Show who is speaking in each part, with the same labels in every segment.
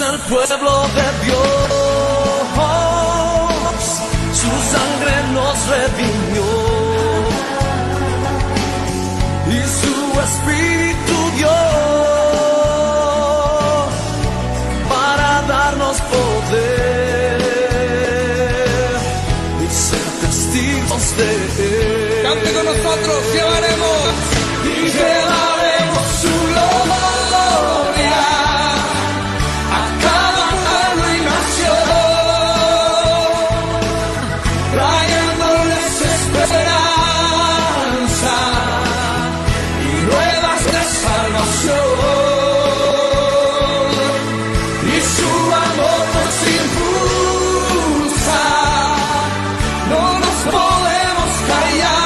Speaker 1: el pueblo de Dios, su sangre nos redimió y su espíritu dio para darnos poder y ser testigos de él.
Speaker 2: Cante con nosotros, llevaremos
Speaker 1: su gloria a cada pueblo y nación, trayéndoles esperanza y nuevas de salvación, y su amor nos impulsa, no nos podemos callar.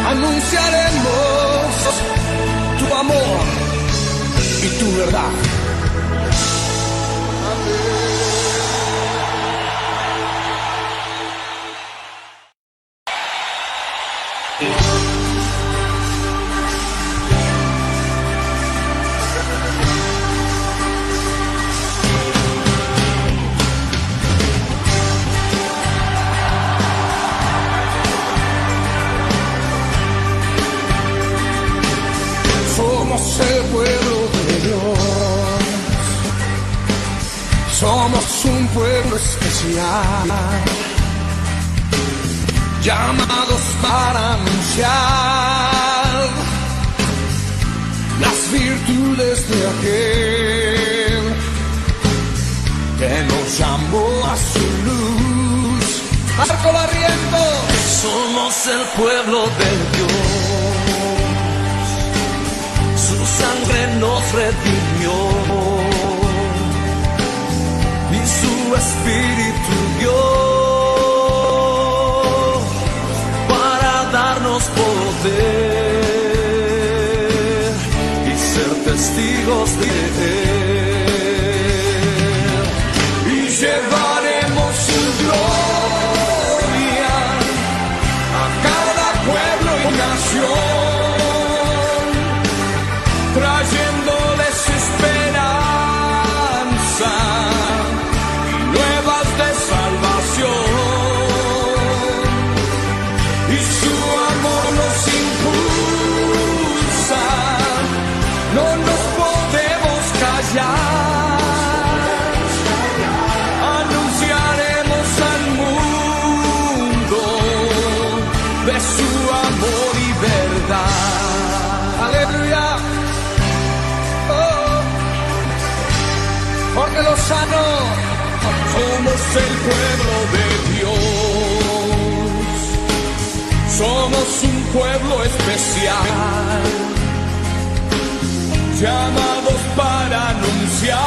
Speaker 1: Anunciaremos tu amor y tu verdad. Somos el pueblo de Dios, somos un pueblo especial, llamados para anunciar las virtudes de aquel que nos llamó a su luz. Marco Barrientos, somos el pueblo de Dios, su sangre nos redimió y su espíritu dio para darnos poder y ser testigos de él, y llevaremos su gloria a cada pueblo y nación, trayéndoles esperanza y nuevas de salvación, y su amor nos impulsa, no nos podemos callar, anunciaremos al mundo de su amor y verdad. Aleluya. Porque los sanos somos el pueblo de Dios, somos un pueblo especial, llamados para anunciar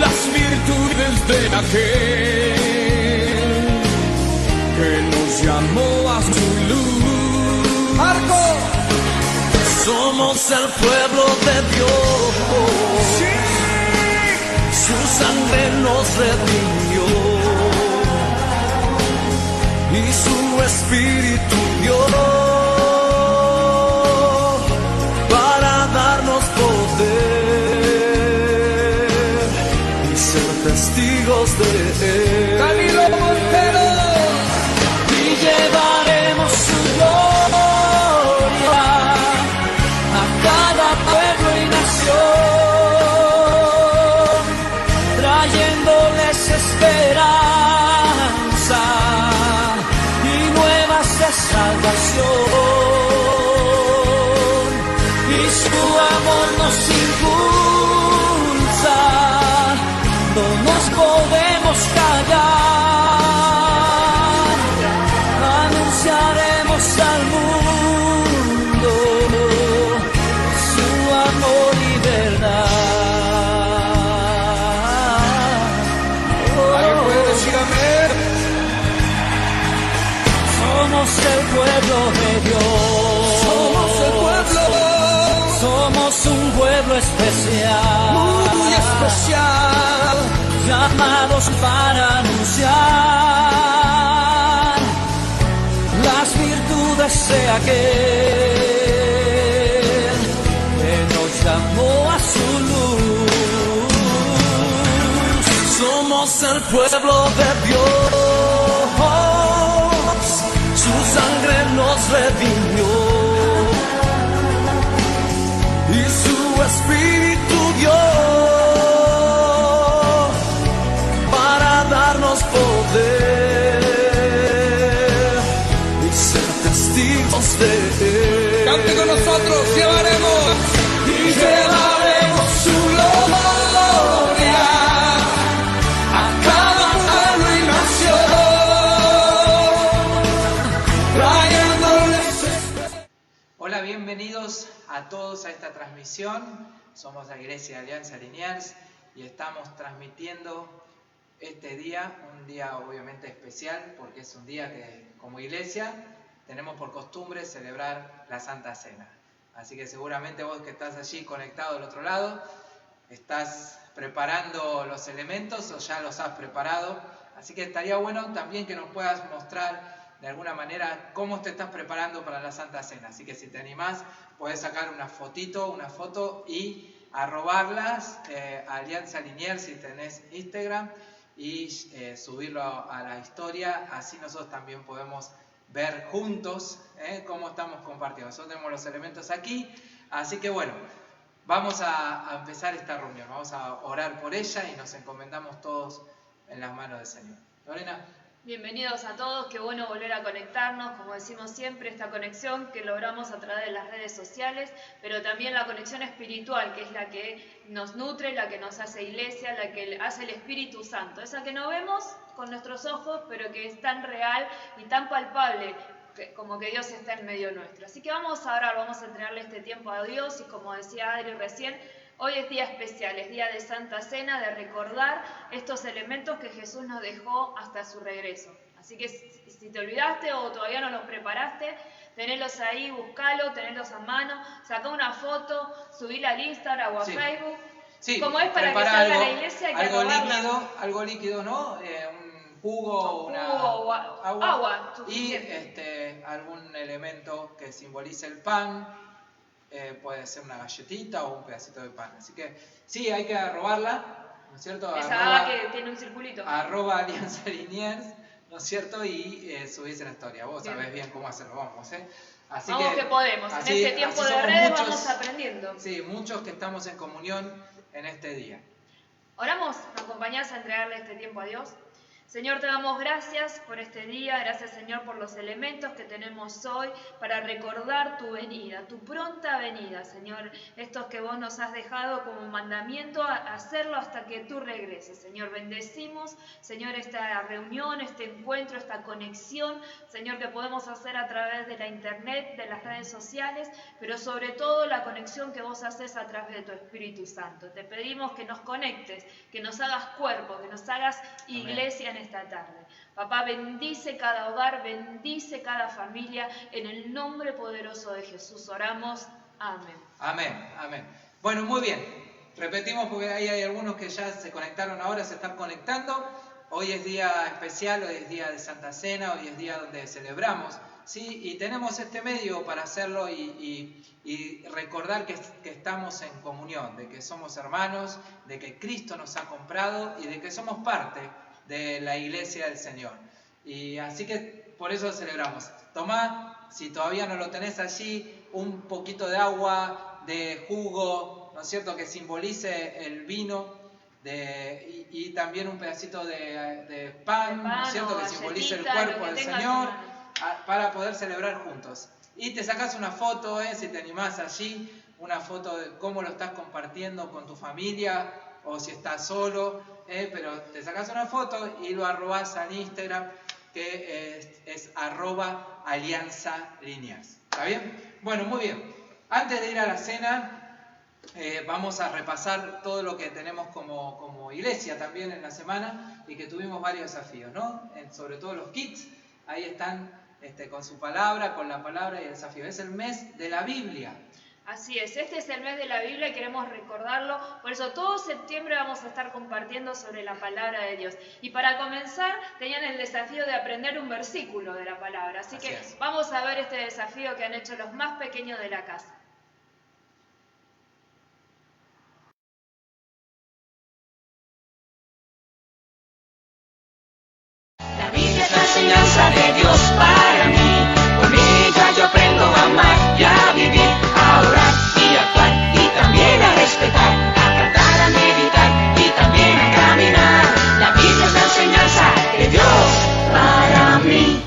Speaker 1: las virtudes de aquel que nos llamó a su luz. Marco, somos el pueblo de Dios, sí. Su sangre nos redimió y su espíritu dio para darnos poder y ser testigos de él. Camilo Montero, y llevaremos su gloria a cada pueblo y nación, trayéndoles esperanza y nuevas de salvación, y su amor nos impulsa, no nos podemos callar, anunciaremos al mundo su amor y verdad. ¿Alguien puede decir amén? Somos el pueblo de Dios, somos el pueblo, somos
Speaker 3: un pueblo especial,
Speaker 1: muy especial,
Speaker 3: llamados para anunciar las virtudes de aquel que nos llamó a su luz.
Speaker 1: somos el pueblo de Dios, su sangre nos redimió y su espíritu dio para darnos poder y ser testigos de él.
Speaker 2: Cante con nosotros, llevaremos.
Speaker 1: Y llevaremos su gloria a cada pueblo y nación, trayéndoles.
Speaker 4: Hola, bienvenidos a todos a esta transmisión. Somos la Iglesia de Alianza Liniers y estamos transmitiendo este día, un día obviamente especial porque es un día que como iglesia tenemos por costumbre celebrar la Santa Cena. Así que seguramente vos que estás allí conectado del otro lado, estás preparando los elementos o ya los has preparado. Así que estaría bueno también que nos puedas mostrar de alguna manera cómo te estás preparando para la Santa Cena. Así que si te animás, podés sacar una foto y arrobarlas a Alianza Liniers si tenés Instagram y subirlo a la historia. Así nosotros también podemos ver juntos cómo estamos compartiendo. Nosotros tenemos los elementos aquí, así que bueno, vamos a empezar esta reunión. Vamos a orar por ella y nos encomendamos todos en las manos del Señor. Lorena.
Speaker 5: Bienvenidos a todos, qué bueno volver a conectarnos, como decimos siempre, esta conexión que logramos a través de las redes sociales, pero también la conexión espiritual, que es la que nos nutre, la que nos hace iglesia, la que hace el Espíritu Santo, esa que no vemos con nuestros ojos, pero que es tan real y tan palpable, como que Dios está en medio nuestro. Así que vamos a orar, vamos a entregarle este tiempo a Dios y como decía Adri recién, hoy es día especial, es día de Santa Cena, de recordar estos elementos que Jesús nos dejó hasta su regreso. Así que si te olvidaste o todavía no los preparaste, tenerlos ahí, buscalo, tenerlos a mano, saca una foto, subila al Instagram o a Facebook.
Speaker 4: Sí,
Speaker 5: como es para que salga a la iglesia, hay que
Speaker 4: algo líquido, ¿no? Un jugo,
Speaker 5: o agua
Speaker 4: y algún elemento que simbolice el pan. Puede ser una galletita o un pedacito de pan. Así que sí, hay que arrobarla, ¿no es cierto?
Speaker 5: Esa que tiene un circulito.
Speaker 4: @Alianza Liniers, ¿no es cierto? Y subirse la historia. Vos sabés bien cómo hacerlo, vamos, Así
Speaker 5: vamos que podemos. En este tiempo de redes vamos aprendiendo.
Speaker 4: Sí, muchos que estamos en comunión en este día.
Speaker 5: Oramos, ¿me acompañás a entregarle este tiempo a Dios? Señor, te damos gracias por este día, gracias Señor por los elementos que tenemos hoy para recordar tu venida, tu pronta venida, Señor, estos que vos nos has dejado como mandamiento a hacerlo hasta que tú regreses, Señor, bendecimos, Señor, esta reunión, este encuentro, esta conexión, Señor, que podemos hacer a través de la internet, de las redes sociales, pero sobre todo la conexión que vos haces a través de tu Espíritu Santo. Te pedimos que nos conectes, que nos hagas cuerpo, que nos hagas iglesia en esta tarde. Papá, bendice cada hogar, bendice cada familia, en el nombre poderoso de Jesús oramos. Amén.
Speaker 4: Amén, amén. Bueno, muy bien. Repetimos porque ahí hay algunos que ya se conectaron ahora, se están conectando. Hoy es día especial, hoy es día de Santa Cena, hoy es día donde celebramos, ¿sí? Y tenemos este medio para hacerlo y recordar que estamos en comunión, de que somos hermanos, de que Cristo nos ha comprado y de que somos parte de la iglesia del Señor. Y así que por eso celebramos. Tomá, si todavía no lo tenés allí, un poquito de agua, de jugo, ¿no es cierto?, que simbolice el vino, y también un pedacito de pan, ¿no es cierto?, que simbolice el cuerpo del Señor, para poder celebrar juntos. Y te sacas una foto, si te animás allí, una foto de cómo lo estás compartiendo con tu familia, o si estás solo, pero te sacas una foto y lo arrobas al Instagram, que es @Alianza Liniers. ¿Está bien? Bueno, muy bien. Antes de ir a la cena, vamos a repasar todo lo que tenemos como iglesia también en la semana y que tuvimos varios desafíos, ¿no? Sobre todo los kits, ahí están con su palabra, con la palabra y el desafío. Es el mes de la Biblia.
Speaker 5: Así es, este es el mes de la Biblia y queremos recordarlo, por eso todo septiembre vamos a estar compartiendo sobre la palabra de Dios. Y para comenzar tenían el desafío de aprender un versículo de la palabra, así que vamos a ver este desafío que han hecho los más pequeños de la casa.
Speaker 6: La Biblia es la enseñanza de Dios para mí. Con ella yo aprendo a amar y a vivir, a orar y a actuar y también a respetar, a cantar, a meditar y también a caminar. La Biblia es la enseñanza de Dios para mí.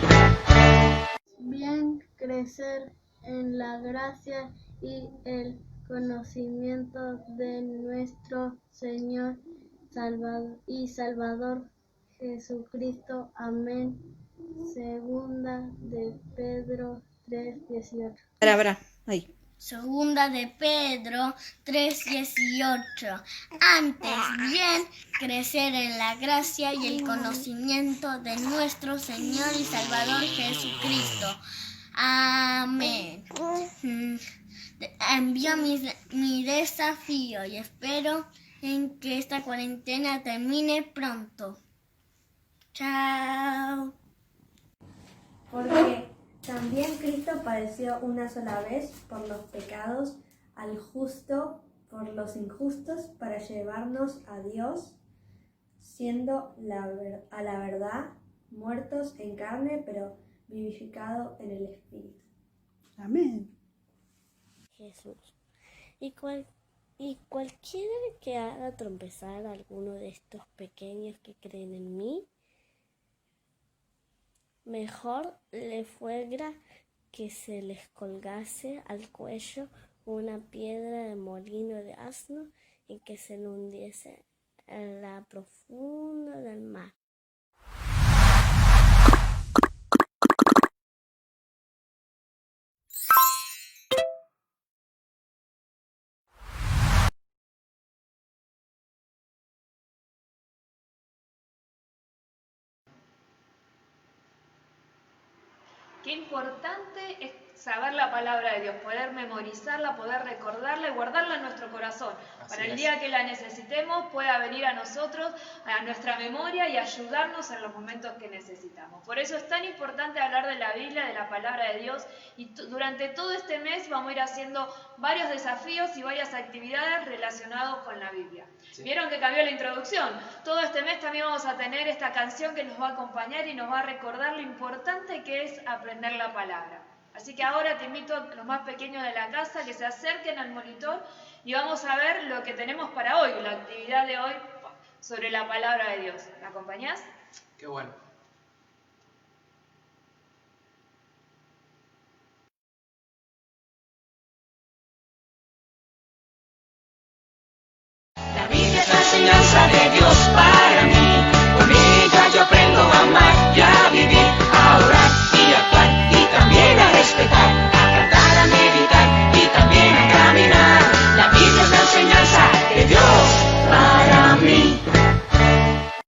Speaker 7: Bien crecer en la gracia y el conocimiento de nuestro Señor y Salvador Jesucristo. Amén. Segunda de Pedro 3:18.
Speaker 2: Ahí.
Speaker 8: Segunda de Pedro 3:18. Antes bien, crecer en la gracia y el conocimiento de nuestro Señor y Salvador Jesucristo. Amén. Envío mi desafío y espero en que esta cuarentena termine pronto. Chao.
Speaker 9: Porque también Cristo padeció una sola vez por los pecados, al justo por los injustos, para llevarnos a Dios, siendo a la verdad muertos en carne, pero vivificado en el Espíritu.
Speaker 2: Amén.
Speaker 10: Jesús. Y cualquiera que haga tropezar a alguno de estos pequeños que creen en mí, mejor le fuera que se les colgase al cuello una piedra de molino de asno y que se le hundiese en la profunda del mar.
Speaker 5: Qué importante es saber la palabra de Dios, poder memorizarla, poder recordarla y guardarla en nuestro corazón. Para el día que la necesitemos pueda venir a nosotros, a nuestra memoria y ayudarnos en los momentos que necesitamos. Por eso es tan importante hablar de la Biblia, de la palabra de Dios, y durante todo este mes vamos a ir haciendo varios desafíos y varias actividades relacionadas con la Biblia. Sí. Vieron que cambió la introducción. Todo este mes también vamos a tener esta canción que nos va a acompañar y nos va a recordar lo importante que es aprender la palabra. Así que ahora te invito a los más pequeños de la casa que se acerquen al monitor y vamos a ver lo que tenemos para hoy, la actividad de hoy sobre la palabra de Dios. ¿Me acompañás?
Speaker 4: Qué bueno.
Speaker 6: La Biblia es la enseñanza de Dios para mí. Con ella yo aprendo a amar y a vivir, a orar y a actuar y también a respetar, a cantar, a meditar y también a caminar. La Biblia es la enseñanza de Dios para mí.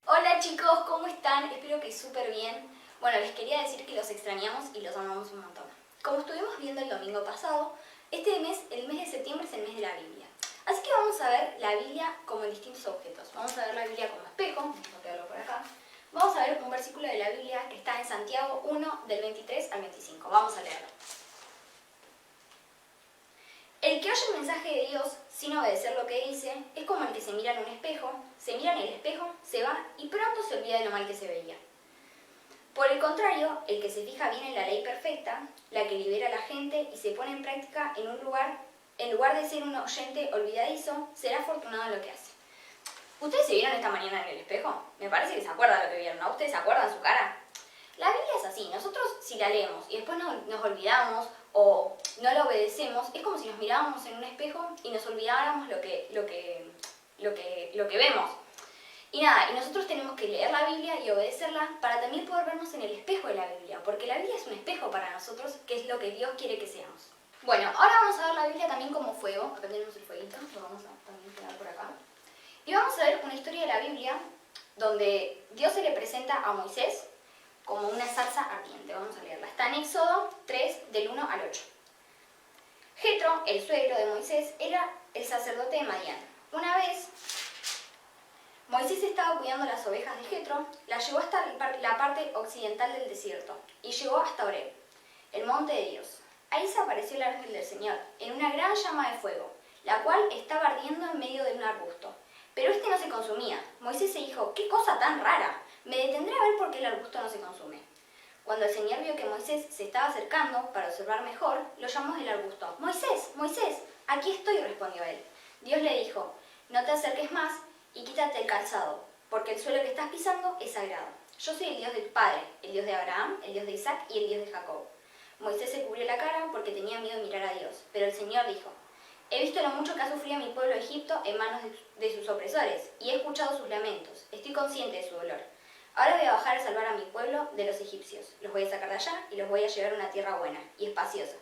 Speaker 11: Hola chicos, ¿cómo están? Espero que súper bien. Bueno, les quería decir que los extrañamos y los amamos un montón. Como estuvimos viendo el domingo pasado, este mes, el mes de septiembre, es el mes de la Biblia. Así que vamos a ver la Biblia como distintos objetos. Vamos a ver la Biblia como espejo, vamos a verlo por acá. Vamos a ver un versículo de la Biblia que está en Santiago 1, del 23 al 25. Vamos a leerlo. El que oye el mensaje de Dios sin obedecer lo que dice es como el que se mira en un espejo, se mira en el espejo, se va y pronto se olvida de lo mal que se veía. Por el contrario, el que se fija bien en la ley perfecta, la que libera a la gente y se pone en práctica en lugar de ser un oyente olvidadizo, será afortunado en lo que hace. ¿Ustedes se vieron esta mañana en el espejo? Me parece que se acuerdan de lo que vieron, ¿no? ¿Ustedes se acuerdan su cara? La Biblia es así, nosotros si la leemos y después nos olvidamos o no la obedecemos, es como si nos miráramos en un espejo y nos olvidáramos lo que vemos. Y nada, y nosotros tenemos que leer la Biblia y obedecerla para también poder vernos en el espejo de la Biblia, porque la Biblia es un espejo para nosotros, que es lo que Dios quiere que seamos. Bueno, ahora vamos a ver la Biblia también como fuego. Acá tenemos el fueguito, lo vamos a también pegar por acá. Y vamos a ver una historia de la Biblia donde Dios se le presenta a Moisés como una zarza ardiente. Vamos a leerla. Está en Éxodo 3, del 1 al 8. Jetro, el suegro de Moisés, era el sacerdote de Madián. Una vez, Moisés estaba cuidando las ovejas de Jetro, las llevó hasta la parte occidental del desierto y llegó hasta Horeb, el monte de Dios. Ahí se apareció el ángel del Señor, en una gran llama de fuego, la cual estaba ardiendo en medio de un arbusto. Pero este no se consumía. Moisés se dijo, ¡qué cosa tan rara! Me detendré a ver por qué el arbusto no se consume. Cuando el Señor vio que Moisés se estaba acercando para observar mejor, lo llamó del arbusto. ¡Moisés! ¡Moisés! Aquí estoy, respondió él. Dios le dijo, no te acerques más y quítate el calzado, porque el suelo que estás pisando es sagrado. Yo soy el Dios de tu padre, el Dios de Abraham, el Dios de Isaac y el Dios de Jacob. Moisés se cubrió la cara porque tenía miedo de mirar a Dios, pero el Señor dijo, he visto lo mucho que ha sufrido mi pueblo Egipto en manos de sus opresores, y he escuchado sus lamentos. Estoy consciente de su dolor. Ahora voy a bajar a salvar a mi pueblo de los egipcios. Los voy a sacar de allá y los voy a llevar a una tierra buena y espaciosa,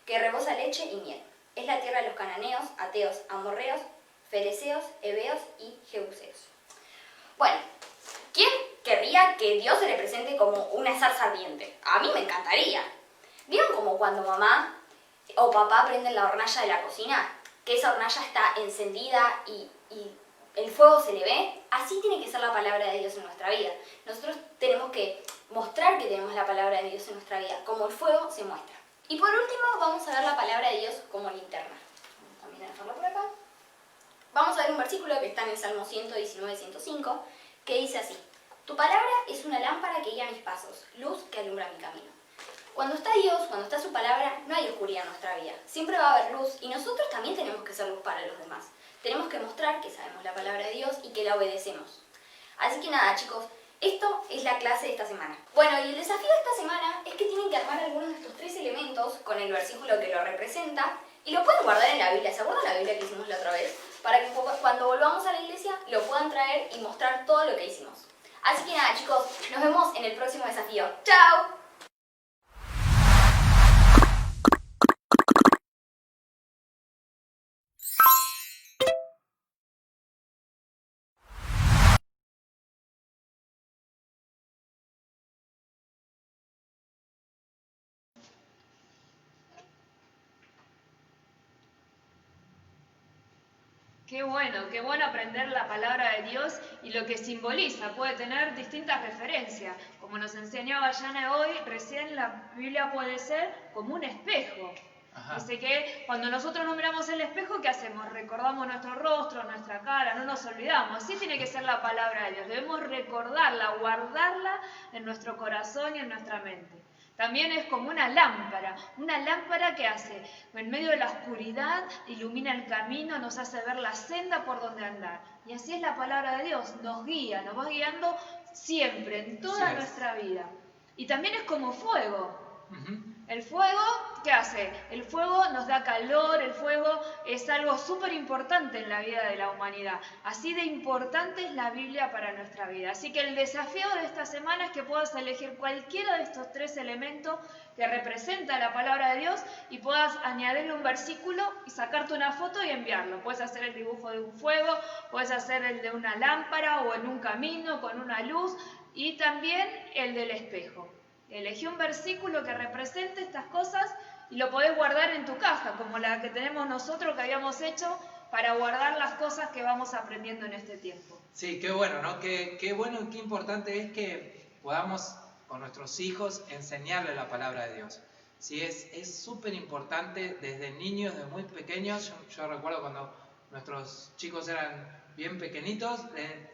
Speaker 11: que rebosa leche y miel. Es la tierra de los cananeos, ateos, amorreos, fereceos, heveos y jebuseos. Bueno, ¿quién querría que Dios se le presente como una zarza ardiente? A mí me encantaría. ¿Vieron como cuando mamá o papá prenden la hornalla de la cocina? Que esa hornalla está encendida y el fuego se le ve. Así tiene que ser la palabra de Dios en nuestra vida. Nosotros tenemos que mostrar que tenemos la palabra de Dios en nuestra vida, como el fuego se muestra. Y por último vamos a ver la palabra de Dios como linterna. Vamos también a dejarlo por acá. Vamos a ver un versículo que está en el Salmo 119-105, que dice así: tu palabra es una lámpara que guía mis pasos, luz que alumbra mi camino. Cuando está Dios, cuando está su palabra, no hay oscuridad en nuestra vida. Siempre va a haber luz y nosotros también tenemos que ser luz para los demás. Tenemos que mostrar que sabemos la palabra de Dios y que la obedecemos. Así que nada, chicos, esto es la clase de esta semana. Bueno, y el desafío de esta semana es que tienen que armar algunos de estos 3 elementos con el versículo que lo representa y lo pueden guardar en la Biblia. ¿Se acuerdan la Biblia que hicimos la otra vez? Para que cuando volvamos a la iglesia lo puedan traer y mostrar todo lo que hicimos. Así que nada, chicos, nos vemos en el próximo desafío. ¡Chao!
Speaker 5: Qué bueno aprender la palabra de Dios y lo que simboliza. Puede tener distintas referencias. Como nos enseñaba Yana hoy, recién la Biblia puede ser como un espejo. Ajá. Dice que cuando nosotros nos miramos el espejo, ¿qué hacemos? Recordamos nuestro rostro, nuestra cara, no nos olvidamos. Así tiene que ser la palabra de Dios. Debemos recordarla, guardarla en nuestro corazón y en nuestra mente. También es como una lámpara que hace, en medio de la oscuridad, ilumina el camino, nos hace ver la senda por donde andar. Y así es la palabra de Dios, nos guía, nos va guiando siempre, en toda nuestra vida. Y también es como fuego. El fuego, ¿qué hace? El fuego nos da calor, el fuego es algo súper importante en la vida de la humanidad. Así de importante es la Biblia para nuestra vida. Así que el desafío de esta semana es que puedas elegir cualquiera de estos 3 elementos que representa la palabra de Dios y puedas añadirle un versículo y sacarte una foto y enviarlo. Puedes hacer el dibujo de un fuego, puedes hacer el de una lámpara o en un camino con una luz y también el del espejo. Elegí un versículo que represente estas cosas y lo podés guardar en tu caja, como la que tenemos nosotros que habíamos hecho para guardar las cosas que vamos aprendiendo en este tiempo.
Speaker 4: Sí, qué bueno, ¿no? Qué bueno y qué importante es que podamos con nuestros hijos enseñarles la palabra de Dios. Sí, es súper importante desde niños, desde muy pequeños. Yo recuerdo cuando nuestros chicos eran bien pequeñitos,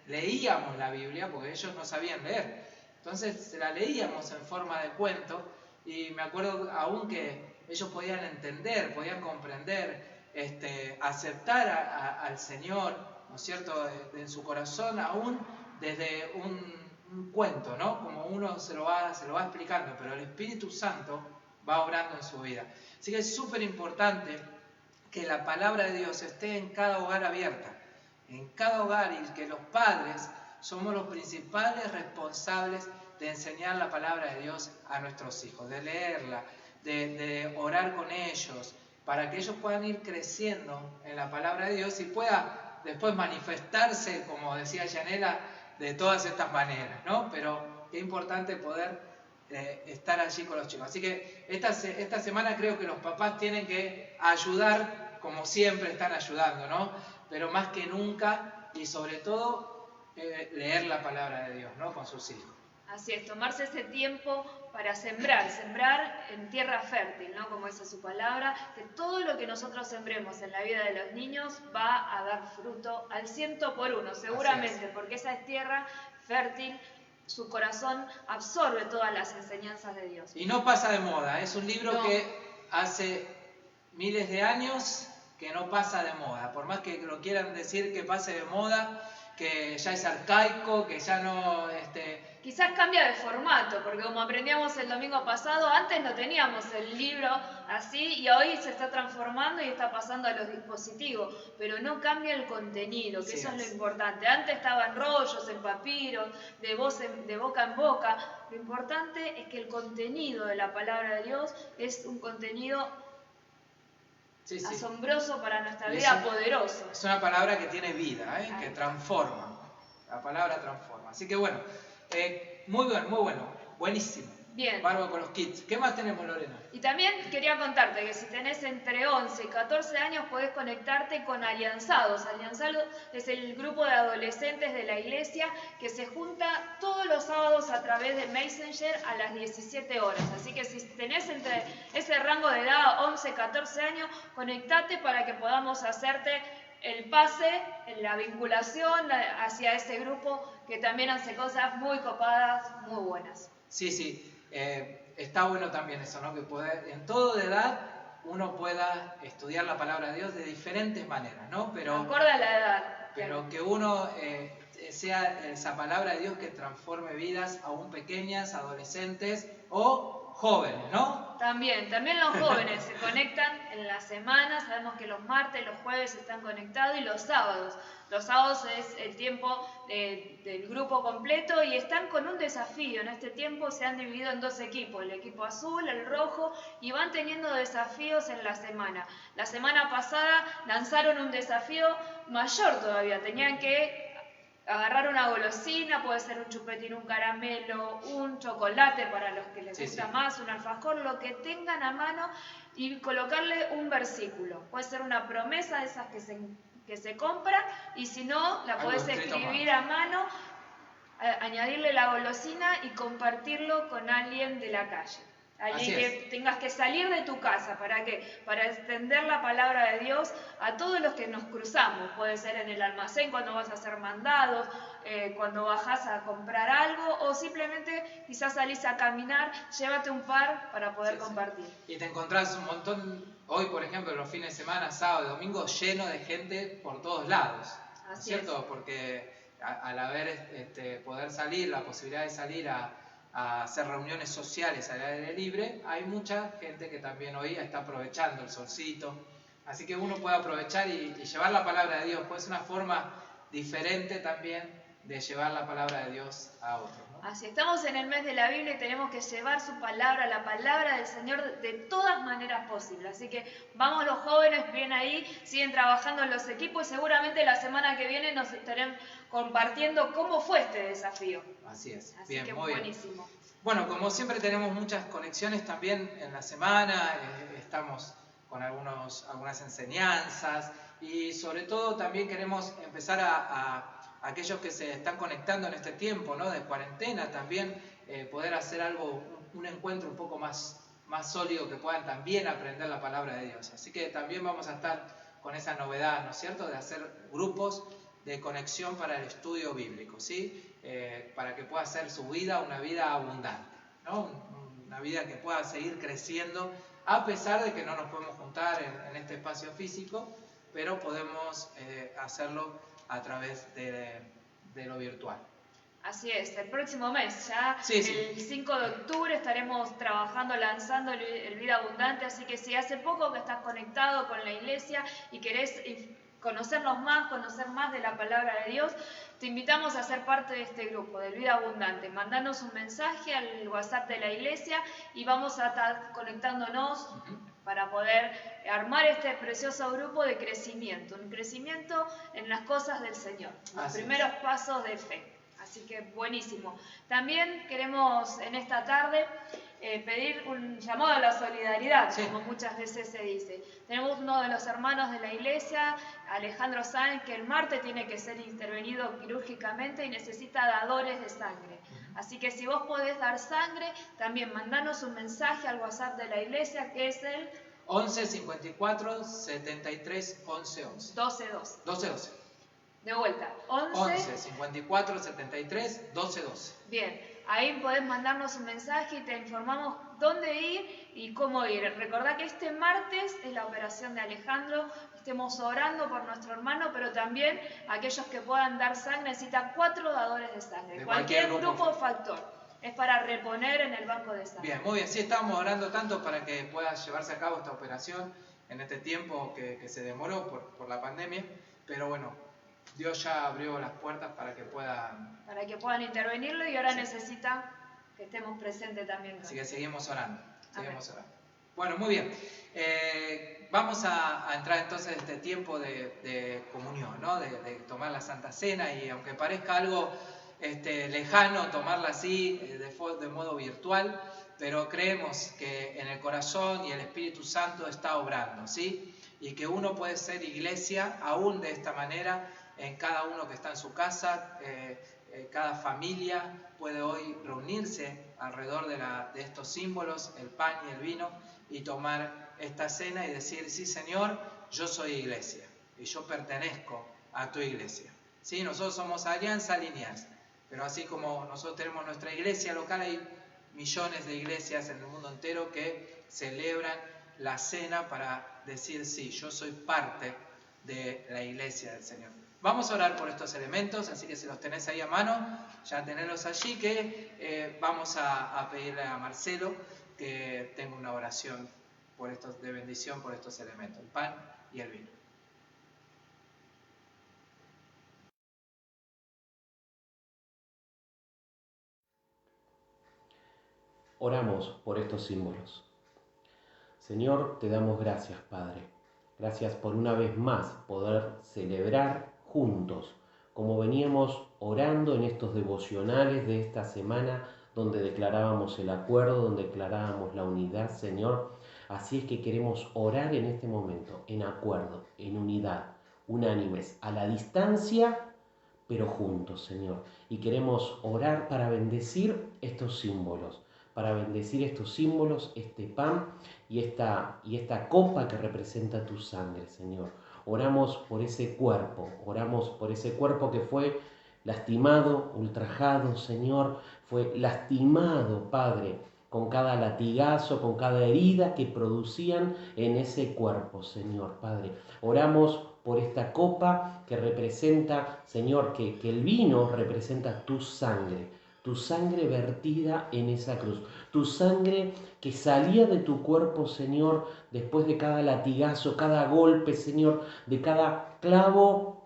Speaker 4: leíamos la Biblia porque ellos no sabían leer. Entonces la leíamos en forma de cuento y me acuerdo aún que ellos podían entender, podían comprender, aceptar al Señor, ¿no es cierto?, en su corazón aún desde un cuento, ¿no? Como uno se lo va explicando, pero el Espíritu Santo va obrando en su vida. Así que es súper importante que la palabra de Dios esté en cada hogar abierta, en cada hogar, y que los padres somos los principales responsables de enseñar la palabra de Dios a nuestros hijos, de leerla, de orar con ellos, para que ellos puedan ir creciendo en la palabra de Dios y pueda después manifestarse, como decía Yanela, de todas estas maneras, ¿no? Pero qué importante poder estar allí con los chicos. Así que esta semana creo que los papás tienen que ayudar, como siempre están ayudando, ¿no? Pero más que nunca, y sobre todo, leer la palabra de Dios, ¿no? Con sus hijos.
Speaker 5: Así es, tomarse ese tiempo para sembrar en tierra fértil, ¿no? Como dice su palabra, que todo lo que nosotros sembremos en la vida de los niños va a dar fruto al 100%, seguramente, porque esa es tierra fértil, su corazón absorbe todas las enseñanzas de Dios.
Speaker 4: Y no pasa de moda, es un libro que hace miles de años que no pasa de moda, por más que lo quieran decir que pase de moda, que ya es arcaico, que ya no...
Speaker 5: Quizás cambia de formato, porque como aprendíamos el domingo pasado, antes no teníamos el libro así y hoy se está transformando y está pasando a los dispositivos, pero no cambia el contenido, que eso es lo importante. Antes estaban rollos, en papiros, de boca en boca. Lo importante es que el contenido de la palabra de Dios es un contenido asombroso para nuestra vida, poderoso.
Speaker 4: Es una palabra que tiene vida, que transforma. La palabra transforma. Así que bueno, muy bueno, buenísimo.
Speaker 5: Bien.
Speaker 4: Bárbaro con los kids. ¿Qué más tenemos, Lorena?
Speaker 5: Y también quería contarte que si tenés entre 11 y 14 años podés conectarte con Alianzados. Alianzados es el grupo de adolescentes de la iglesia que se junta todos los sábados a través de Messenger a las 17 horas. Así que si tenés entre ese rango de edad, 11, 14 años, conectate para que podamos hacerte el pase, la vinculación hacia ese grupo que también hace cosas muy copadas, muy buenas.
Speaker 4: Sí. Está bueno también eso, ¿no? Que en toda edad uno pueda estudiar la palabra de Dios de diferentes maneras, ¿no? Pero
Speaker 5: acorde a la edad.
Speaker 4: Pero que uno sea esa palabra de Dios que transforme vidas aún pequeñas, adolescentes o jóvenes, ¿no?
Speaker 5: También los jóvenes se conectan en la semana, sabemos que los martes, los jueves están conectados y los sábados. Los sábados es el tiempo del grupo completo y están con un desafío. En este tiempo se han dividido en dos equipos, el equipo azul, el rojo, y van teniendo desafíos en la semana. La semana pasada lanzaron un desafío mayor todavía, tenían que agarrar una golosina, puede ser un chupetín, un caramelo, un chocolate para los que les gusta más, un alfajor, lo que tengan a mano y colocarle un versículo. Puede ser una promesa de esas que se compra y si no, la podés escribir a mano, añadirle la golosina y compartirlo con alguien de la calle. Alguien que tengas que salir de tu casa. ¿Para qué? Para extender la palabra de Dios a todos los que nos cruzamos. Puede ser en el almacén cuando vas a hacer mandados, cuando bajás a comprar algo o simplemente quizás salís a caminar, llévate un par para poder compartir.
Speaker 4: Y te encontrás un montón, hoy por ejemplo, los fines de semana, sábado y domingo, lleno de gente por todos lados. ¿No es cierto? Porque al haber poder salir, la posibilidad de salir a hacer reuniones sociales al aire libre, hay mucha gente que también hoy está aprovechando el solcito. Así que uno puede aprovechar y llevar la palabra de Dios, pues es una forma diferente también de llevar la palabra de Dios a otros, ¿no?
Speaker 5: Así, estamos en el mes de la Biblia y tenemos que llevar su palabra, la palabra del Señor de todas maneras posibles. Así que vamos los jóvenes, bien ahí, siguen trabajando en los equipos y seguramente la semana que viene nos estarán compartiendo cómo fue este desafío.
Speaker 4: Así es.
Speaker 5: Así
Speaker 4: bien,
Speaker 5: que
Speaker 4: muy
Speaker 5: buenísimo.
Speaker 4: Bien. Bueno, como siempre tenemos muchas conexiones también en la semana, estamos con algunas enseñanzas y sobre todo también queremos empezar a aquellos que se están conectando en este tiempo, ¿no? De cuarentena también, poder hacer algo, un encuentro un poco más sólido, que puedan también aprender la palabra de Dios. Así que también vamos a estar con esa novedad, ¿no es cierto?, de hacer grupos de conexión para el estudio bíblico, ¿sí? Para que pueda ser su vida una vida abundante, ¿no? Una vida que pueda seguir creciendo, a pesar de que no nos podemos juntar en este espacio físico, pero podemos hacerlo a través de lo virtual.
Speaker 5: Así es, el próximo mes, ya el 5 de octubre estaremos trabajando, lanzando el Vida Abundante, así que si hace poco que estás conectado con la iglesia y querés conocernos más, conocer más de la palabra de Dios, te invitamos a ser parte de este grupo, del Vida Abundante. Mandanos un mensaje al WhatsApp de la iglesia y vamos a estar conectándonos para poder armar este precioso grupo de crecimiento, un crecimiento en las cosas del Señor, los primeros pasos de fe. Así que buenísimo. También queremos en esta tarde pedir un llamado a la solidaridad, como muchas veces se dice. Tenemos uno de los hermanos de la iglesia, Alejandro Sáenz, que el martes tiene que ser intervenido quirúrgicamente y necesita dadores de sangre. Así que si vos podés dar sangre, también mandanos un mensaje al WhatsApp de la iglesia, que es el
Speaker 4: 11 54 73 11 11.
Speaker 5: 12 12.
Speaker 4: 12 12.
Speaker 5: De vuelta,
Speaker 4: 11 54 73 12 12.
Speaker 5: Bien, ahí podés mandarnos un mensaje y te informamos dónde ir y cómo ir. Recordá que este martes es la operación de Alejandro, estemos orando por nuestro hermano, pero también aquellos que puedan dar sangre necesitan 4 dadores de sangre.
Speaker 4: De
Speaker 5: cualquier grupo o factor. Es para reponer en el banco de sangre.
Speaker 4: Bien, muy bien. Sí, estamos orando tanto para que pueda llevarse a cabo esta operación en este tiempo que se demoró por la pandemia, pero bueno, Dios ya abrió las puertas para que puedan
Speaker 5: intervenirlo y ahora necesita que estemos presentes también.
Speaker 4: Así que seguimos orando. Bueno, muy bien. Vamos a entrar entonces en este tiempo de comunión, ¿no? De tomar la Santa Cena, y aunque parezca algo lejano tomarla así de modo virtual, pero creemos que en el corazón y el Espíritu Santo está obrando, ¿sí? Y que uno puede ser iglesia aún de esta manera en cada uno que está en su casa. Cada familia puede hoy reunirse alrededor de estos símbolos, el pan y el vino, y tomar esta cena y decir: sí, Señor, yo soy iglesia y yo pertenezco a tu iglesia. ¿Sí? Nosotros somos Alianza Liniers, pero así como nosotros tenemos nuestra iglesia local, hay millones de iglesias en el mundo entero que celebran la cena para decir: sí, yo soy parte de la iglesia del Señor. Vamos a orar por estos elementos, así que si los tenés ahí a mano, ya tenerlos allí, que vamos a pedirle a Marcelo que tenga una oración de bendición por estos elementos, el pan y el vino.
Speaker 12: Oramos por estos símbolos. Señor, te damos gracias, Padre. Gracias por una vez más poder celebrar juntos, como veníamos orando en estos devocionales de esta semana, donde declarábamos el acuerdo, donde declarábamos la unidad, Señor. Así es que queremos orar en este momento, en acuerdo, en unidad, unánimes, a la distancia, pero juntos, Señor. Y queremos orar para bendecir estos símbolos, este pan y esta copa que representa tu sangre, Señor. Oramos por ese cuerpo que fue lastimado, ultrajado, Señor, fue lastimado, Padre, con cada latigazo, con cada herida que producían en ese cuerpo, Señor, Padre. Oramos por esta copa que representa, Señor, que el vino representa tu sangre vertida en esa cruz, tu sangre que salía de tu cuerpo, Señor, después de cada latigazo, cada golpe, Señor, de cada clavo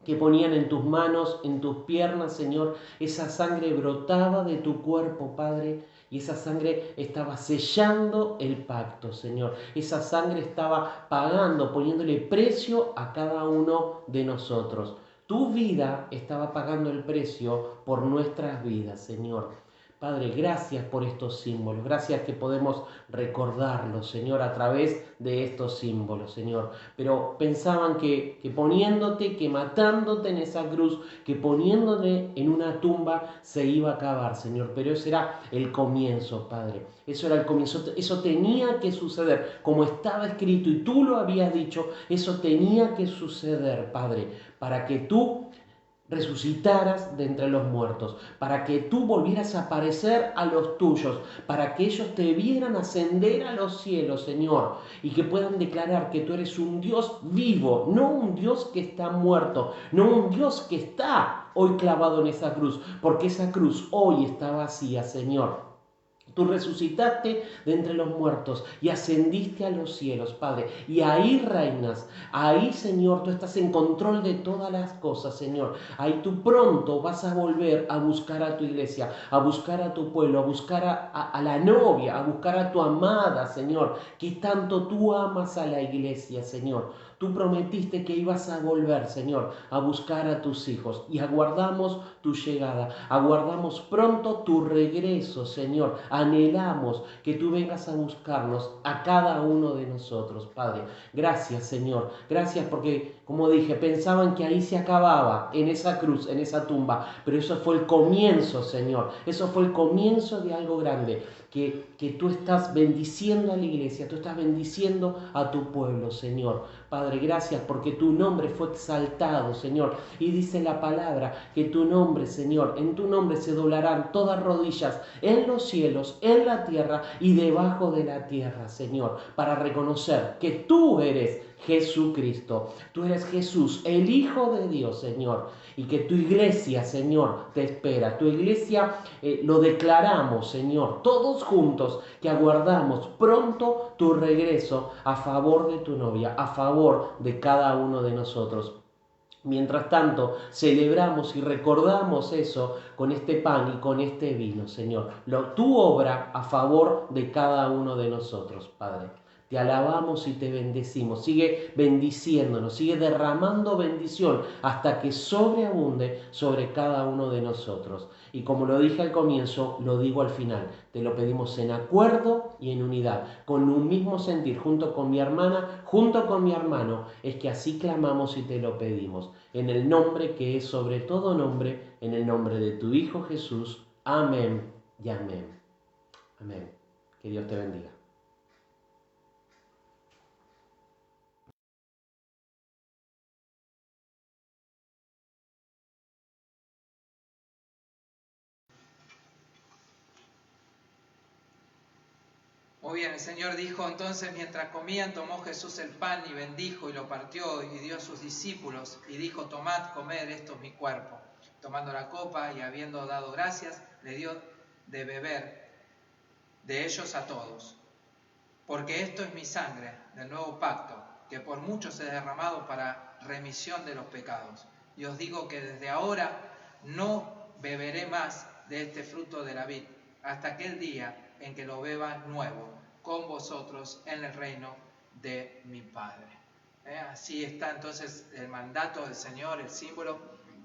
Speaker 12: que ponían en tus manos, en tus piernas, Señor. Esa sangre brotaba de tu cuerpo, Padre, y esa sangre estaba sellando el pacto, Señor. Esa sangre estaba pagando, poniéndole precio a cada uno de nosotros. Tu vida estaba pagando el precio por nuestras vidas, Señor. Padre, gracias por estos símbolos. Gracias que podemos recordarlos, Señor, a través de estos símbolos, Señor. Pero pensaban que poniéndote, que matándote en esa cruz, que poniéndote en una tumba se iba a acabar, Señor. Pero ese era el comienzo, Padre. Eso era el comienzo. Eso tenía que suceder. Como estaba escrito y tú lo habías dicho, eso tenía que suceder, Padre, para que tú resucitaras de entre los muertos, para que tú volvieras a aparecer a los tuyos, para que ellos te vieran ascender a los cielos, Señor, y que puedan declarar que tú eres un Dios vivo, no un Dios que está muerto, no un Dios que está hoy clavado en esa cruz, porque esa cruz hoy está vacía, Señor. Tú resucitaste de entre los muertos y ascendiste a los cielos, Padre. Y ahí reinas. Ahí, Señor, tú estás en control de todas las cosas, Señor. Ahí tú pronto vas a volver a buscar a tu iglesia, a buscar a tu pueblo, a buscar a la novia, a buscar a tu amada, Señor, que tanto tú amas a la iglesia, Señor. Tú prometiste que ibas a volver, Señor, a buscar a tus hijos y aguardamos tu llegada, aguardamos pronto tu regreso, Señor. Anhelamos que tú vengas a buscarnos a cada uno de nosotros, Padre. Gracias, Señor. Gracias porque, como dije, pensaban que ahí se acababa, en esa cruz, en esa tumba, pero eso fue el comienzo, Señor. Eso fue el comienzo de algo grande, que tú estás bendiciendo a la iglesia, tú estás bendiciendo a tu pueblo, Señor. Padre, gracias porque tu nombre fue exaltado, Señor. Y dice la palabra que tu nombre, Señor, en tu nombre se doblarán todas rodillas en los cielos, en la tierra y debajo de la tierra, Señor, para reconocer que tú eres Jesucristo. Tú eres Jesús, el Hijo de Dios, Señor. Y que tu iglesia, Señor, te espera. Tu iglesia lo declaramos, Señor, todos juntos, que aguardamos pronto tu regreso a favor de tu novia, a favor de cada uno de nosotros. Mientras tanto, celebramos y recordamos eso con este pan y con este vino, Señor. Tu obra a favor de cada uno de nosotros, Padre. Te alabamos y te bendecimos. Sigue bendiciéndonos, sigue derramando bendición hasta que sobreabunde sobre cada uno de nosotros. Y como lo dije al comienzo, lo digo al final. Te lo pedimos en acuerdo y en unidad, con un mismo sentir, junto con mi hermana, junto con mi hermano. Es que así clamamos y te lo pedimos. En el nombre que es sobre todo nombre, en el nombre de tu Hijo Jesús. Amén y amén. Amén. Que Dios te bendiga.
Speaker 4: Muy bien, el Señor dijo entonces, mientras comían, tomó Jesús el pan y bendijo y lo partió y dio a sus discípulos y dijo, tomad, comed, esto es mi cuerpo. Tomando la copa y habiendo dado gracias, le dio de beber de ellos a todos. Porque esto es mi sangre del nuevo pacto, que por muchos es derramado para remisión de los pecados. Y os digo que desde ahora no beberé más de este fruto de la vid, hasta aquel día en que lo beba nuevo con vosotros en el reino de mi Padre. Así está entonces el mandato del Señor, el símbolo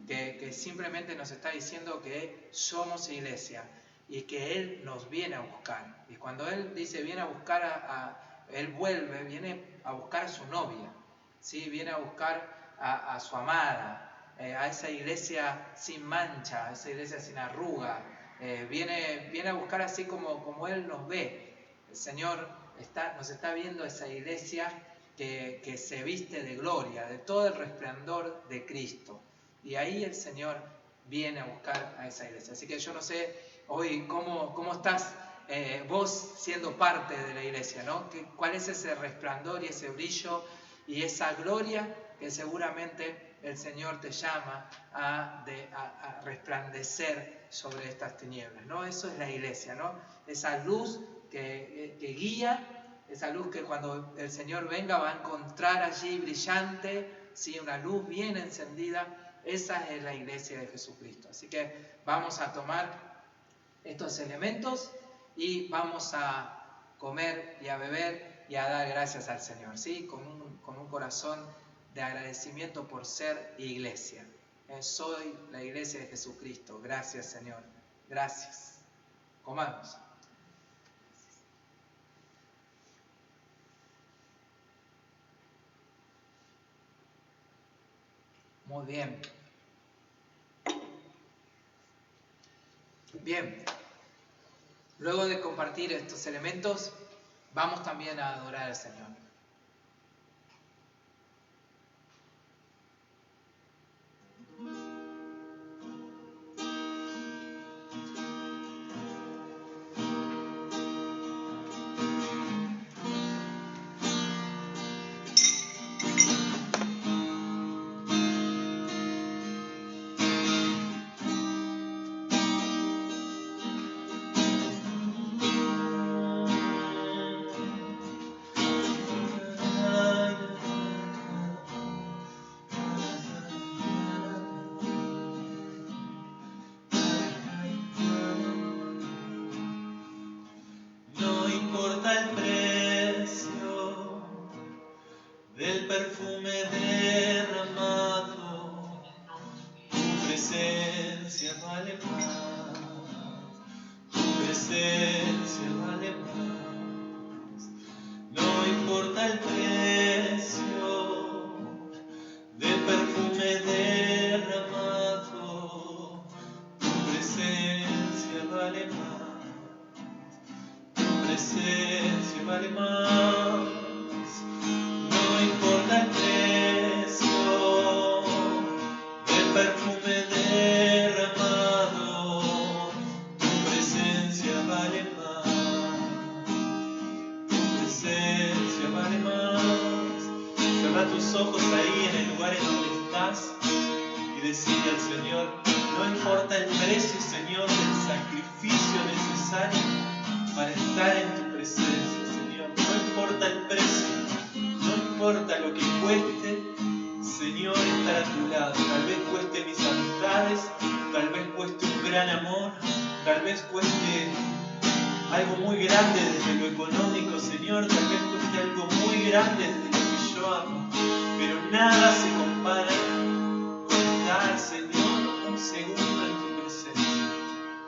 Speaker 4: que simplemente nos está diciendo que somos iglesia y que Él nos viene a buscar. Y cuando Él dice viene a buscar Él vuelve, viene a buscar a su novia, ¿sí? Viene a buscar a su amada, a esa iglesia sin mancha, a esa iglesia sin arruga. Viene a buscar así como Él nos ve. El Señor nos está viendo esa iglesia que se viste de gloria, de todo el resplandor de Cristo. Y ahí el Señor viene a buscar a esa iglesia. Así que yo no sé hoy cómo estás vos siendo parte de la iglesia, ¿no? ¿Cuál es ese resplandor y ese brillo y esa gloria que seguramente el Señor te llama a resplandecer sobre estas tinieblas, ¿no? Eso es la iglesia, ¿no? Esa luz que guía, esa luz que cuando el Señor venga va a encontrar allí brillante, ¿sí? Una luz bien encendida. Esa es la iglesia de Jesucristo. Así que vamos a tomar estos elementos y vamos a comer y a beber y a dar gracias al Señor, ¿sí? Con un corazón de agradecimiento por ser iglesia. Soy la iglesia de Jesucristo. Gracias, Señor. Gracias. Comamos. Muy bien. Bien. Luego de compartir estos elementos, vamos también a adorar al Señor.
Speaker 13: del perfume derramado, tu presencia vale más, tu presencia vale más. No importa el precio del perfume derramado, tu presencia vale más, tu presencia vale más. No importa el precio del perfume derramado, tu presencia vale más, tu presencia vale más. Cerra tus ojos ahí en el lugar en donde estás y decide al Señor, no importa el precio, Señor, del sacrificio necesario para estar en tu presencia, Señor. No importa el precio, no importa lo que cueste, Señor, estar a tu lado. Tal vez cueste mis amistades, tal vez cueste un gran amor, tal vez cueste algo muy grande desde lo económico, Señor, tal vez cueste algo muy grande desde lo que yo amo, pero nada se compara con estar, Señor, un segundo en tu presencia.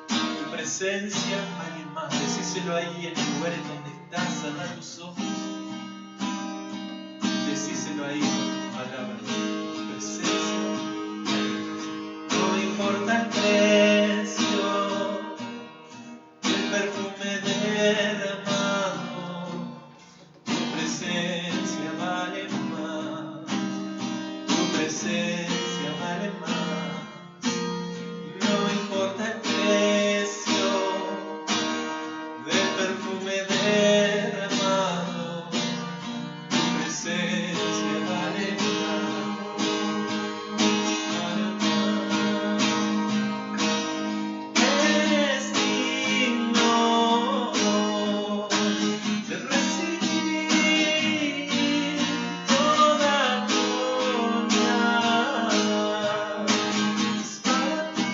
Speaker 13: Tu presencia, alguien más, decíselo ahí en el lugar en donde estás, cerrá tus ojos, decíselo ahí con tus palabras. Tu presencia, no importa el precio del perfume derramado, tu presencia vale más, tu presencia vale más. No importa el precio del perfume derramado, tu presencia vale más, vale más. Eres digno de recibir toda gloria. Es para ti,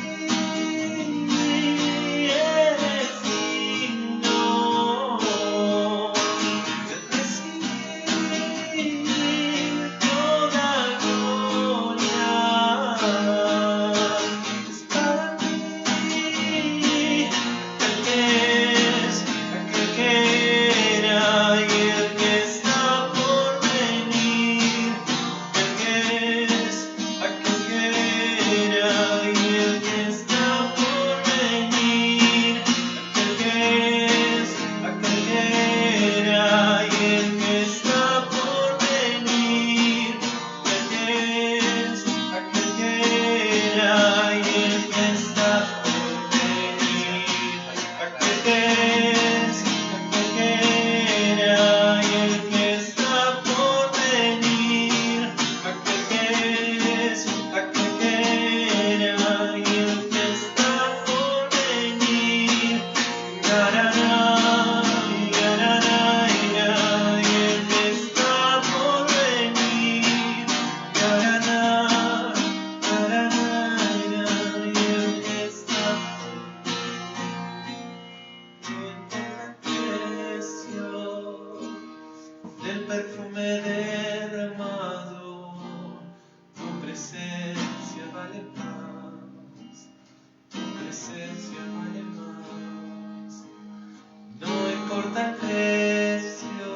Speaker 13: eres digno de recibir toda gloria. Es para ti, aquel que era y el que está por venir, aquel que era y el que está por venir, aquel que era y el que está por venir, aquel que era y el que está por venir, aquel que era y el que está por venir, aquel que era y el que está por venir, yarará, yarará, y el que está por venir, yarará, yarará, y el que está del perfume derramado, tu presencia vale más, tu presencia vale más. No importa el precio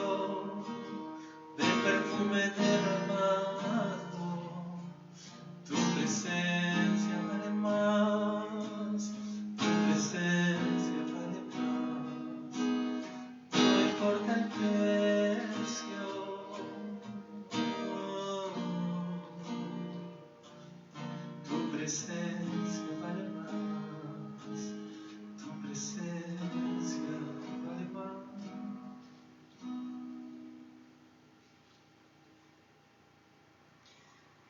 Speaker 13: del perfume derramado, tu presencia vale más, tu presencia vale más. No importa el precio, tu presencia vale más, tu presencia vale más.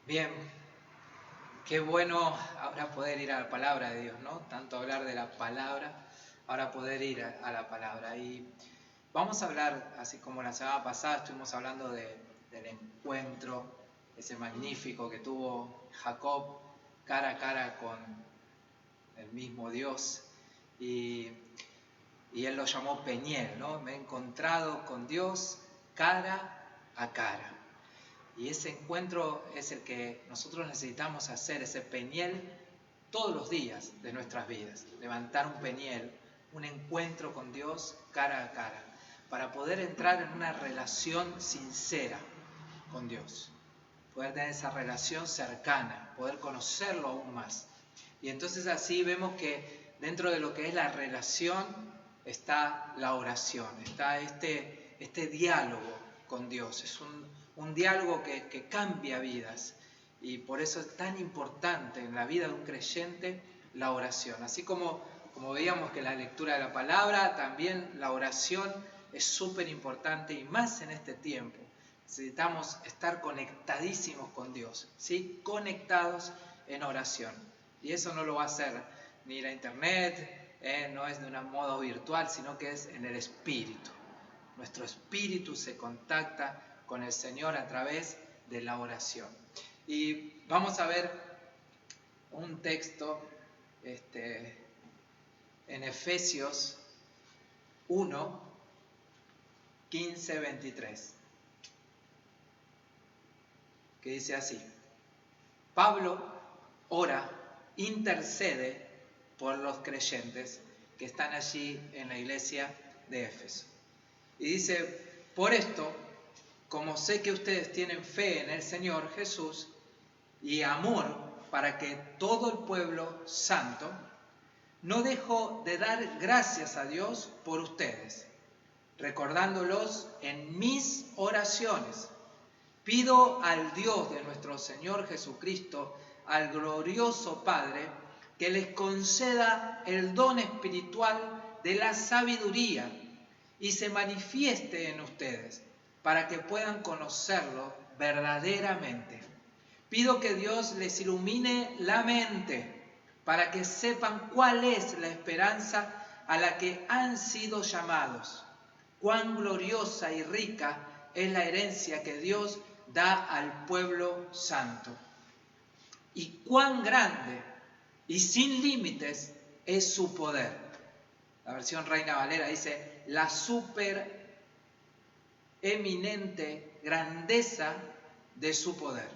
Speaker 4: Bien, qué bueno ahora poder ir a la palabra de Dios, ¿no? Tanto hablar de la palabra, ahora poder ir a la palabra. Y vamos a hablar, así como la semana pasada estuvimos hablando del encuentro, ese magnífico que tuvo Jacob cara a cara con el mismo Dios. Y él lo llamó Peniel, ¿no? Me he encontrado con Dios cara a cara. Y ese encuentro es el que nosotros necesitamos hacer, ese peniel todos los días de nuestras vidas. Levantar un peniel, un encuentro con Dios cara a cara, para poder entrar en una relación sincera con Dios. Poder tener esa relación cercana, poder conocerlo aún más. Y entonces así vemos que dentro de lo que es la relación está la oración, está este diálogo con Dios. Es un diálogo que cambia vidas. Y por eso es tan importante en la vida de un creyente la oración. Así como veíamos que la lectura de la palabra, también la oración es súper importante, y más en este tiempo. Necesitamos estar conectadísimos con Dios, ¿sí? Conectados en oración. Y eso no lo va a hacer ni la internet, no es de un modo virtual, sino que es en el espíritu. Nuestro espíritu se contacta con el Señor a través de la oración. Y vamos a ver un texto en Efesios 1, 15, 23, que dice así: Pablo ora, intercede por los creyentes que están allí en la iglesia de Éfeso. Y dice: por esto, como sé que ustedes tienen fe en el Señor Jesús y amor para que todo el pueblo santo, no dejo de dar gracias a Dios por ustedes, recordándolos en mis oraciones. Pido al Dios de nuestro Señor Jesucristo, al glorioso Padre, que les conceda el don espiritual de la sabiduría y se manifieste en ustedes, para que puedan conocerlo verdaderamente. Pido que Dios les ilumine la mente, para que sepan cuál es la esperanza a la que han sido llamados, cuán gloriosa y rica es la herencia que Dios da al pueblo santo, y cuán grande y sin límites es su poder. La versión Reina Valera dice: la super eminente grandeza de su poder,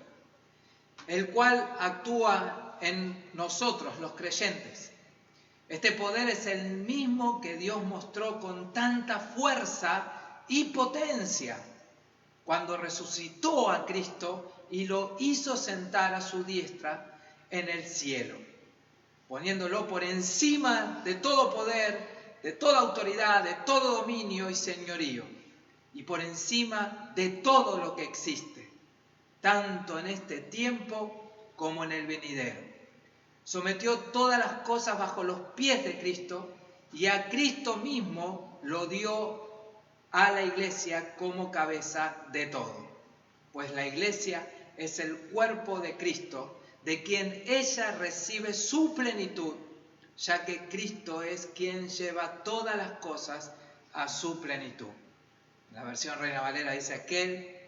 Speaker 4: el cual actúa en nosotros los creyentes. Este poder es el mismo que Dios mostró con tanta fuerza y potencia cuando resucitó a Cristo y lo hizo sentar a su diestra en el cielo, poniéndolo por encima de todo poder, de toda autoridad, de todo dominio y señorío, y por encima de todo lo que existe, tanto en este tiempo como en el venidero. Sometió todas las cosas bajo los pies de Cristo, y a Cristo mismo lo dio a la iglesia como cabeza de todo. Pues la iglesia es el cuerpo de Cristo, de quien ella recibe su plenitud, ya que Cristo es quien lleva todas las cosas a su plenitud. La versión Reina Valera dice: aquel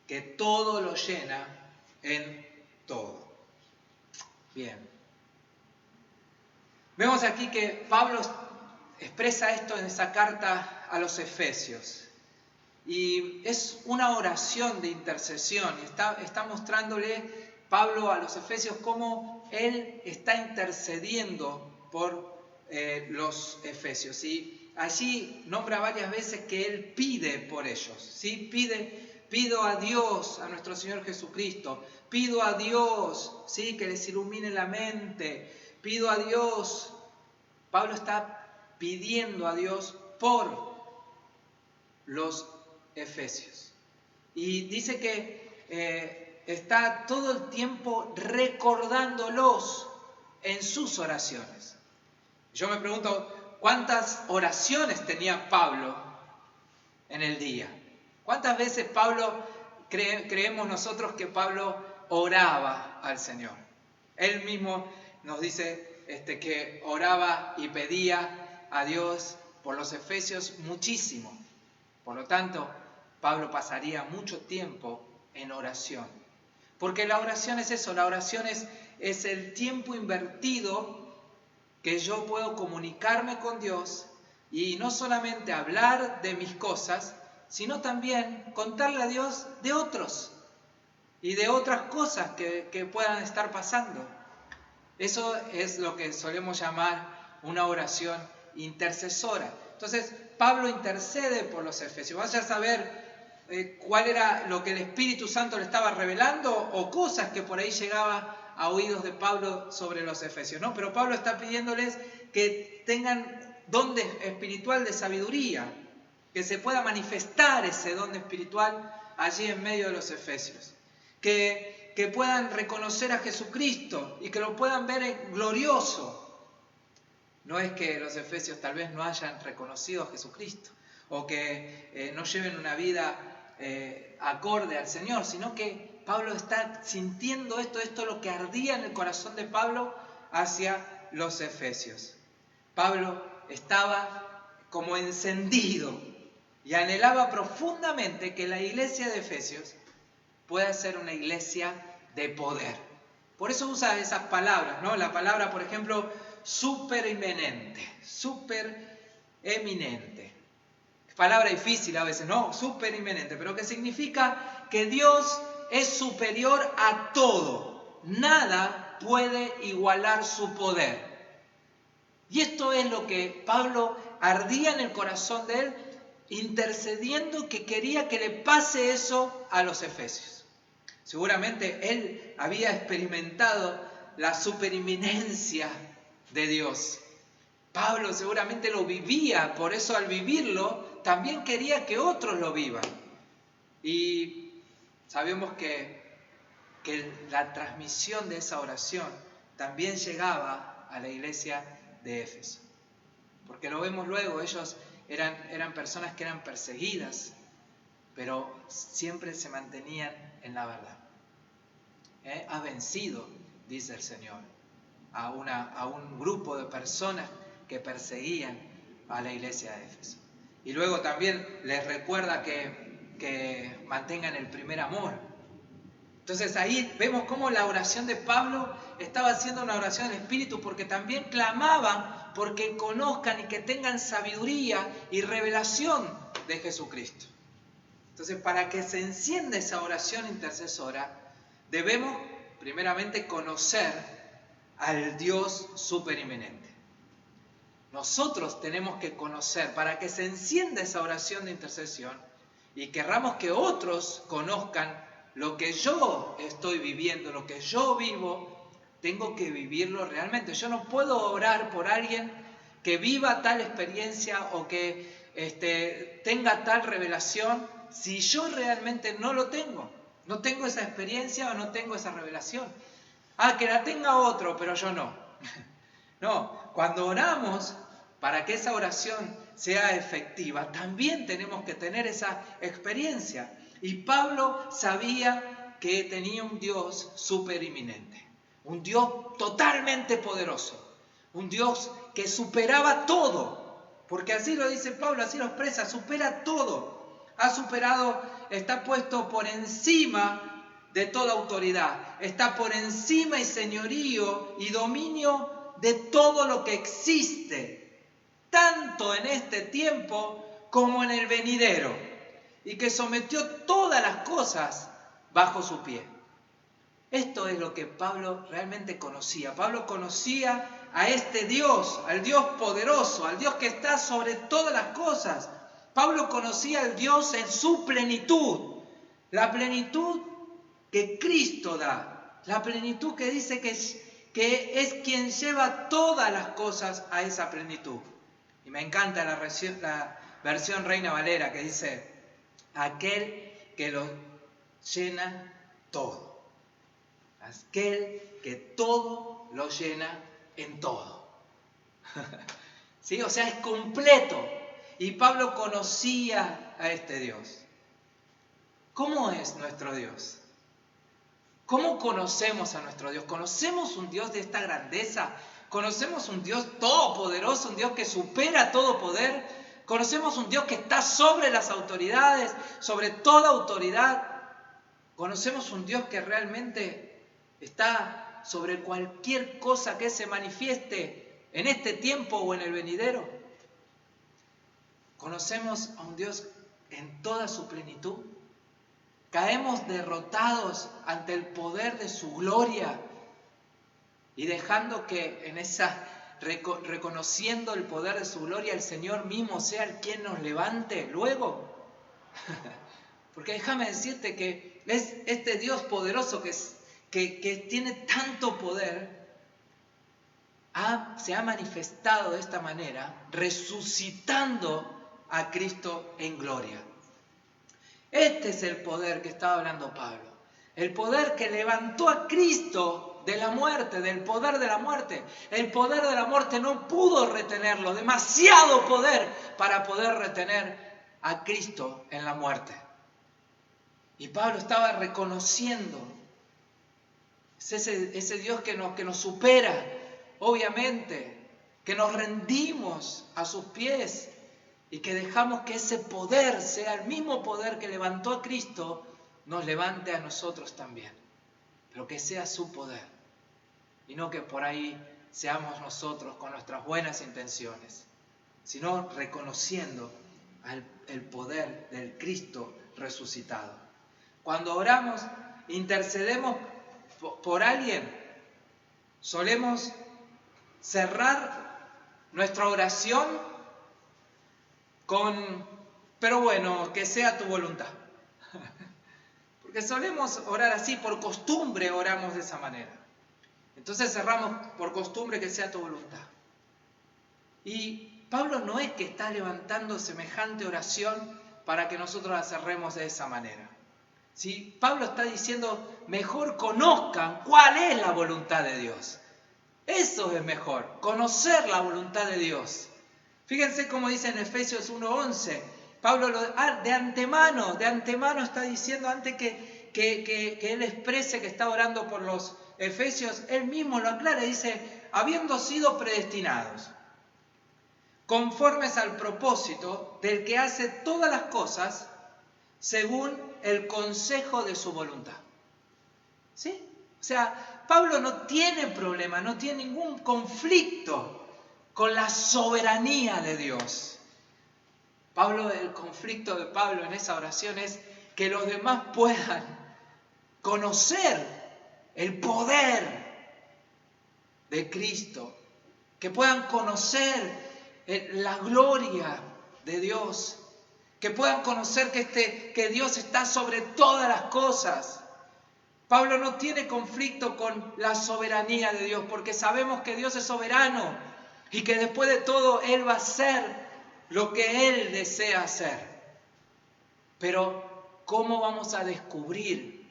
Speaker 4: que todo lo llena en todo. Bien. Vemos aquí que Pablo expresa esto en esa carta a los Efesios. Y es una oración de intercesión. Está mostrándole Pablo a los Efesios cómo él está intercediendo por los Efesios. Y allí nombra varias veces que él pide por ellos. ¿Sí? Pido a Dios, a nuestro Señor Jesucristo. Pido a Dios, ¿sí?, que les ilumine la mente. Pido a Dios. Pablo está pidiendo a Dios por los Efesios. Y dice que está todo el tiempo recordándolos en sus oraciones. Yo me pregunto, ¿cuántas oraciones tenía Pablo en el día? ¿Cuántas veces creemos nosotros que Pablo oraba al Señor? Él mismo nos dice que oraba y pedía a Dios por los Efesios muchísimo. Por lo tanto, Pablo pasaría mucho tiempo en oración. Porque la oración es eso, la oración es el tiempo invertido que yo puedo comunicarme con Dios y no solamente hablar de mis cosas, sino también contarle a Dios de otros. y de otras cosas que puedan estar pasando. Eso es lo que solemos llamar una oración intercesora. Entonces, Pablo intercede por los efesios. Vaya a saber cuál era lo que el Espíritu Santo le estaba revelando o cosas que por ahí llegaba a oídos de Pablo sobre los efesios, ¿no? Pero Pablo está pidiéndoles que tengan don espiritual de sabiduría, que se pueda manifestar ese don espiritual allí en medio de los efesios. Que puedan reconocer a Jesucristo y que lo puedan ver glorioso. No es que los efesios tal vez no hayan reconocido a Jesucristo o que no lleven una vida acorde al Señor, sino que Pablo está sintiendo esto es lo que ardía en el corazón de Pablo hacia los efesios. Pablo estaba como encendido y anhelaba profundamente que la iglesia de Efesios pueda ser una iglesia de poder. Por eso usa esas palabras, ¿no? La palabra, por ejemplo, supereminente. Palabra difícil a veces, ¿no? Supereminente, pero que significa que Dios es superior a todo. Nada puede igualar su poder. Y esto es lo que Pablo ardía en el corazón de él, intercediendo que quería que le pase eso a los efesios. Seguramente él había experimentado la supereminencia de Dios. Pablo seguramente lo vivía, por eso al vivirlo también quería que otros lo vivan. Y sabemos que la transmisión de esa oración también llegaba a la iglesia de Éfeso. Porque lo vemos luego, ellos eran personas que eran perseguidas, pero siempre se mantenían en la verdad. Ha vencido, dice el Señor, a un grupo de personas que perseguían a la iglesia de Éfeso. Y luego también les recuerda que mantengan el primer amor. Entonces ahí vemos cómo la oración de Pablo estaba haciendo una oración del Espíritu, porque también clamaban porque conozcan y que tengan sabiduría y revelación de Jesucristo. Entonces, para que se encienda esa oración intercesora, debemos primeramente conocer al Dios supereminente. Nosotros tenemos que conocer, para que se encienda esa oración de intercesión y querramos que otros conozcan lo que yo estoy viviendo, lo que yo vivo, tengo que vivirlo realmente. Yo no puedo orar por alguien que viva tal experiencia o que tenga tal revelación si yo realmente no lo tengo. No tengo esa experiencia o no tengo esa revelación. Que la tenga otro, pero yo no. No, cuando oramos, para que esa oración sea efectiva, también tenemos que tener esa experiencia. Y Pablo sabía que tenía un Dios supereminente, un Dios totalmente poderoso, un Dios que superaba todo, porque así lo dice Pablo, así lo expresa, supera todo, está puesto por encima de toda autoridad, está por encima y señorío y dominio de todo lo que existe, tanto en este tiempo como en el venidero, y que sometió todas las cosas bajo su pie. Esto es lo que Pablo realmente conocía. Pablo conocía a este Dios, al Dios poderoso, al Dios que está sobre todas las cosas. Pablo conocía al Dios en su plenitud, la plenitud que Cristo da, la plenitud que dice que es quien lleva todas las cosas a esa plenitud. Y me encanta la versión Reina Valera que dice: aquel que lo llena todo. Aquel que todo lo llena en todo. ¿Sí? O sea, es completo. Y Pablo conocía a este Dios. ¿Cómo es nuestro Dios? ¿Cómo conocemos a nuestro Dios? ¿Conocemos un Dios de esta grandeza? ¿Conocemos un Dios todopoderoso, un Dios que supera todo poder? ¿Conocemos un Dios que está sobre las autoridades, sobre toda autoridad? ¿Conocemos un Dios que realmente está sobre cualquier cosa que se manifieste en este tiempo o en el venidero? ¿Conocemos a un Dios en toda su plenitud? caemos derrotados ante el poder de su gloria y dejando que en esa, reconociendo el poder de su gloria, el Señor mismo sea el quien nos levante luego. Porque déjame decirte que es este Dios poderoso que tiene tanto poder, se ha manifestado de esta manera, resucitando a Cristo en gloria. Este es el poder que estaba hablando Pablo. El poder que levantó a Cristo de la muerte, del poder de la muerte. El poder de la muerte no pudo retenerlo. Demasiado poder para poder retener a Cristo en la muerte. Y Pablo estaba reconociendo ese Dios que nos supera, obviamente, que nos rendimos a sus pies y que dejamos que ese poder sea el mismo poder que levantó a Cristo, nos levante a nosotros también. Pero que sea su poder y no que por ahí seamos nosotros con nuestras buenas intenciones, sino reconociendo el poder del Cristo resucitado. Cuando oramos, intercedemos por alguien, solemos cerrar nuestra oración pero bueno, que sea tu voluntad. Porque solemos orar así, por costumbre oramos de esa manera. Entonces cerramos por costumbre, que sea tu voluntad. Y Pablo no es que está levantando semejante oración para que nosotros la cerremos de esa manera. ¿Sí? Pablo está diciendo, mejor conozcan cuál es la voluntad de Dios. Eso es mejor, conocer la voluntad de Dios. Fíjense cómo dice en Efesios 1:11, Pablo de antemano está diciendo, antes que él exprese que está orando por los efesios, él mismo lo aclara, dice, habiendo sido predestinados, conformes al propósito del que hace todas las cosas según el consejo de su voluntad. ¿Sí? O sea, Pablo no tiene problema, no tiene ningún conflicto con la soberanía de Dios. El conflicto de Pablo en esa oración es que los demás puedan conocer el poder de Cristo, que puedan conocer la gloria de Dios, que puedan conocer que Dios está sobre todas las cosas. Pablo no tiene conflicto con la soberanía de Dios, porque sabemos que Dios es soberano y que después de todo Él va a hacer lo que Él desea hacer. Pero, ¿cómo vamos a descubrir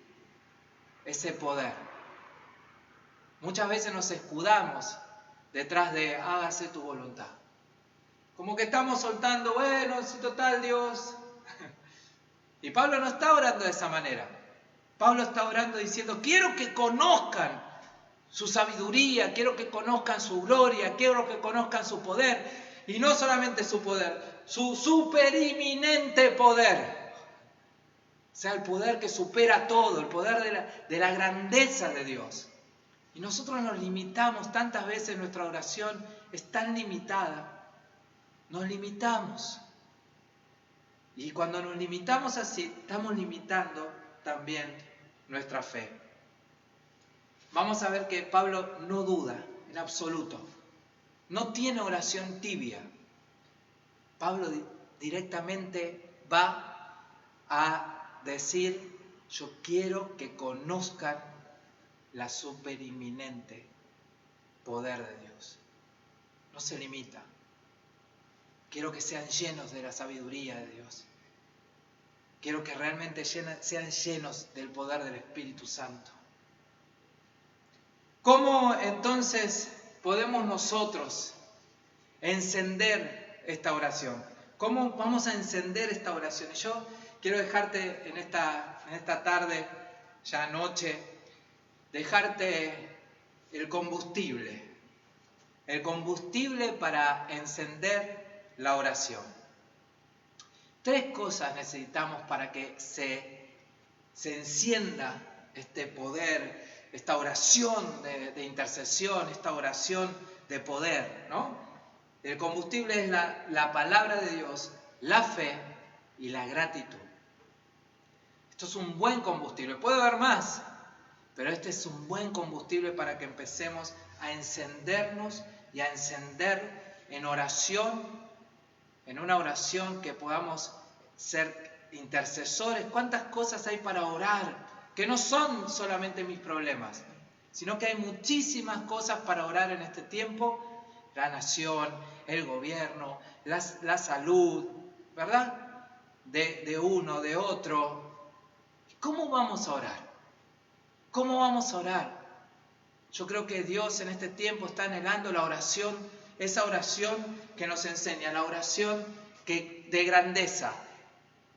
Speaker 4: ese poder? Muchas veces nos escudamos detrás de hágase tu voluntad. Como que estamos soltando, bueno, si total Dios. Y Pablo no está orando de esa manera. Pablo está orando diciendo, quiero que conozcan su sabiduría, quiero que conozcan su gloria, quiero que conozcan su poder. Y no solamente su poder, su superinminente poder. O sea, el poder que supera todo, el poder de la grandeza de Dios. Y nosotros nos limitamos, tantas veces nuestra oración es tan limitada. Nos limitamos. Y cuando nos limitamos así, estamos limitando también nuestra fe. Vamos a ver que Pablo no duda en absoluto. No tiene oración tibia. Pablo directamente va a decir, yo quiero que conozcan la superinminente poder de Dios. No se limita. Quiero que sean llenos de la sabiduría de Dios. Quiero que realmente sean llenos del poder del Espíritu Santo. ¿Cómo entonces podemos nosotros encender esta oración? ¿Cómo vamos a encender esta oración? Y yo quiero dejarte en esta tarde, ya noche, dejarte el combustible para encender la oración. 3 cosas necesitamos para que se encienda este poder, esta oración de intercesión, esta oración de poder, ¿no? El combustible es la palabra de Dios, la fe y la gratitud. Esto es un buen combustible. Puede haber más, pero este es un buen combustible para que empecemos a encendernos y a encender en oración, en una oración que podamos ser intercesores. ¿Cuántas cosas hay para orar? Que no son solamente mis problemas, sino que hay muchísimas cosas para orar en este tiempo. La nación, el gobierno, la salud, ¿verdad? De uno, de otro. ¿Cómo vamos a orar? ¿Cómo vamos a orar? Yo creo que Dios en este tiempo está anhelando la oración, esa oración que nos enseña, la oración de grandeza,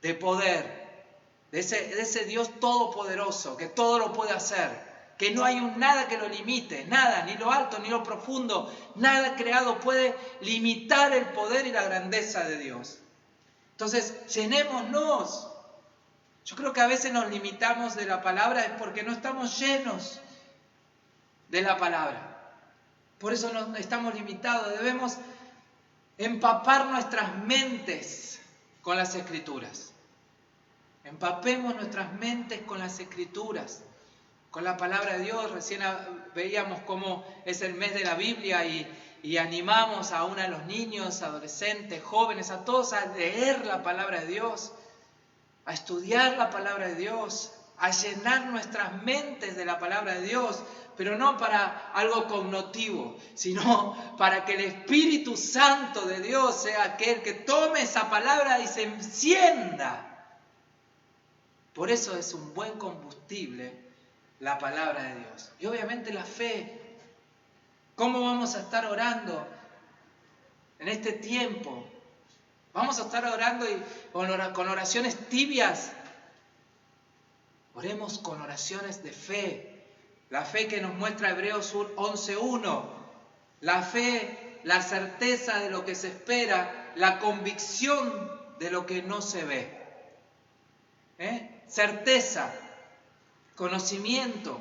Speaker 4: de poder, de ese Dios todopoderoso, que todo lo puede hacer, que no hay nada que lo limite, nada, ni lo alto ni lo profundo, nada creado puede limitar el poder y la grandeza de Dios. Entonces, llenémonos. Yo creo que a veces nos limitamos de la palabra es porque no estamos llenos de la palabra. Por eso no estamos limitados. Debemos empapar nuestras mentes con las Escrituras. Empapemos nuestras mentes con las Escrituras, con la palabra de Dios. Recién veíamos cómo es el mes de la Biblia y animamos aún a los niños, adolescentes, jóvenes, a todos a leer la palabra de Dios, a estudiar la palabra de Dios, a llenar nuestras mentes de la palabra de Dios, pero no para algo connotativo, sino para que el Espíritu Santo de Dios sea aquel que tome esa palabra y se encienda. Por eso es un buen combustible la palabra de Dios. Y obviamente la fe. ¿Cómo vamos a estar orando en este tiempo? ¿Vamos a estar orando con oraciones tibias? Oremos con oraciones de fe. La fe que nos muestra Hebreos 11:1. La fe, la certeza de lo que se espera, la convicción de lo que no se ve. Certeza, conocimiento.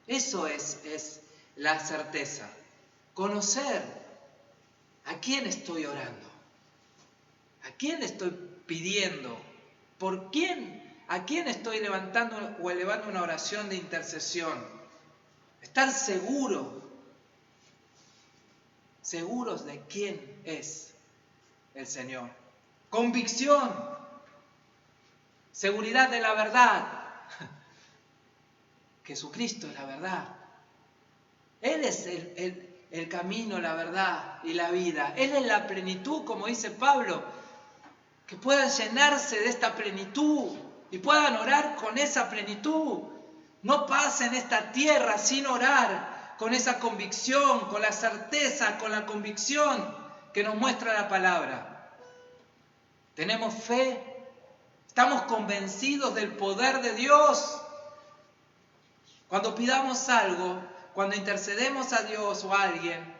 Speaker 4: Eso es la certeza. Conocer a quién estoy orando, a quién estoy pidiendo, por quién, a quién estoy levantando o elevando una oración de intercesión. Estar seguros de quién es el Señor. Convicción, seguridad de la verdad. Jesucristo es la verdad. Él es el camino, la verdad y la vida. Él es la plenitud, como dice Pablo. Que puedan llenarse de esta plenitud y puedan orar con esa plenitud. No pasen esta tierra sin orar con esa convicción, con la certeza, con la convicción que nos muestra la palabra. Tenemos fe, estamos convencidos del poder de Dios. Cuando pidamos algo, cuando intercedemos a Dios o a alguien,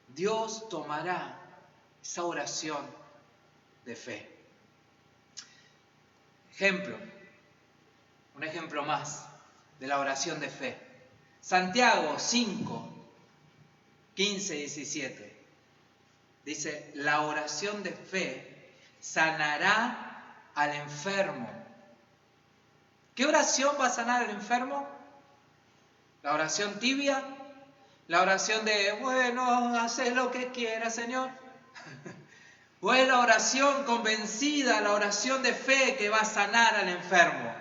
Speaker 4: Dios tomará esa oración de fe. Un ejemplo más de la oración de fe. Santiago 5, 15 y 17. Dice, la oración de fe sanará al enfermo. ¿Qué oración va a sanar al enfermo? ¿La oración tibia? ¿La oración de, bueno, haz lo que quieras, Señor? ¿O es la oración convencida, la oración de fe que va a sanar al enfermo?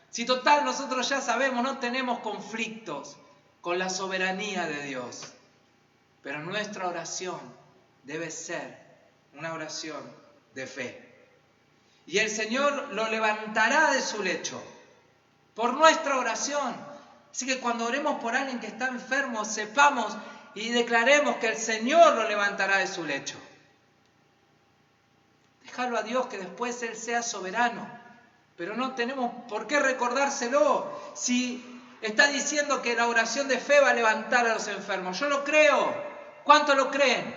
Speaker 4: Si total nosotros ya sabemos, no tenemos conflictos con la soberanía de Dios. Pero nuestra oración debe ser una oración de fe. Y el Señor lo levantará de su lecho por nuestra oración. Así que cuando oremos por alguien que está enfermo, sepamos y declaremos que el Señor lo levantará de su lecho. Déjalo a Dios que después Él sea soberano. Pero no tenemos por qué recordárselo. Si está diciendo que la oración de fe va a levantar a los enfermos. Yo lo creo. ¿Cuántos lo creen?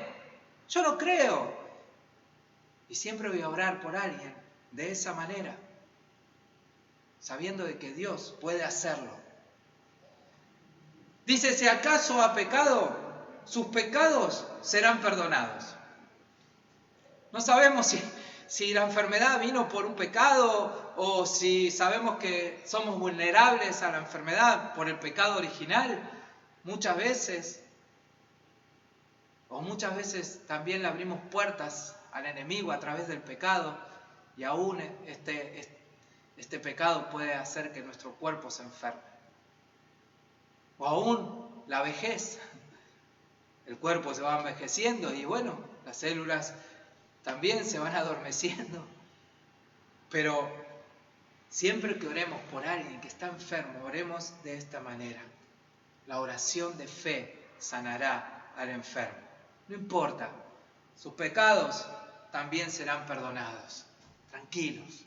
Speaker 4: Yo lo creo. Y siempre voy a orar por alguien de esa manera, sabiendo de que Dios puede hacerlo. Dice, si acaso ha pecado, sus pecados serán perdonados. No sabemos si la enfermedad vino por un pecado o si sabemos que somos vulnerables a la enfermedad por el pecado original, muchas veces también le abrimos puertas al enemigo a través del pecado y aún este pecado puede hacer que nuestro cuerpo se enferme. O aún la vejez. El cuerpo se va envejeciendo y bueno, las células también se van adormeciendo. Pero siempre que oremos por alguien que está enfermo, oremos de esta manera. La oración de fe sanará al enfermo. No importa, sus pecados también serán perdonados. Tranquilos.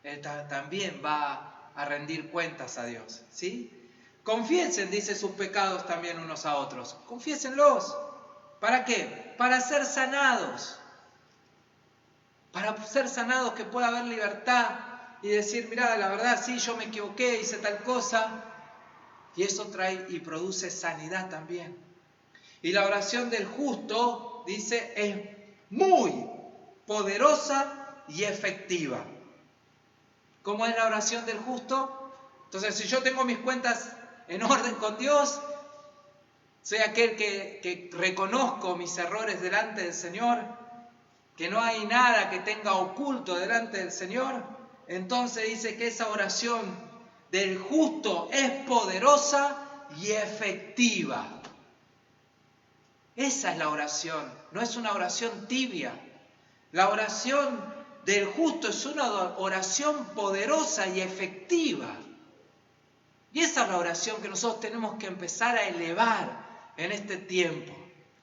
Speaker 4: Él también va a rendir cuentas a Dios, ¿sí? Confiesen, dice, sus pecados también unos a otros. Confiésenlos. ¿Para qué? Para ser sanados. Para ser sanados, que pueda haber libertad y decir, mirá, la verdad, sí, yo me equivoqué, hice tal cosa. Y eso trae y produce sanidad también. Y la oración del justo, dice, es muy poderosa y efectiva. ¿Cómo es la oración del justo? Entonces, si yo tengo mis cuentas en orden con Dios, soy aquel que reconozco mis errores delante del Señor, que no hay nada que tenga oculto delante del Señor, entonces dice que esa oración del justo es poderosa y efectiva. Esa es la oración, no es una oración tibia. La oración del justo es una oración poderosa y efectiva. Y esa es la oración que nosotros tenemos que empezar a elevar en este tiempo.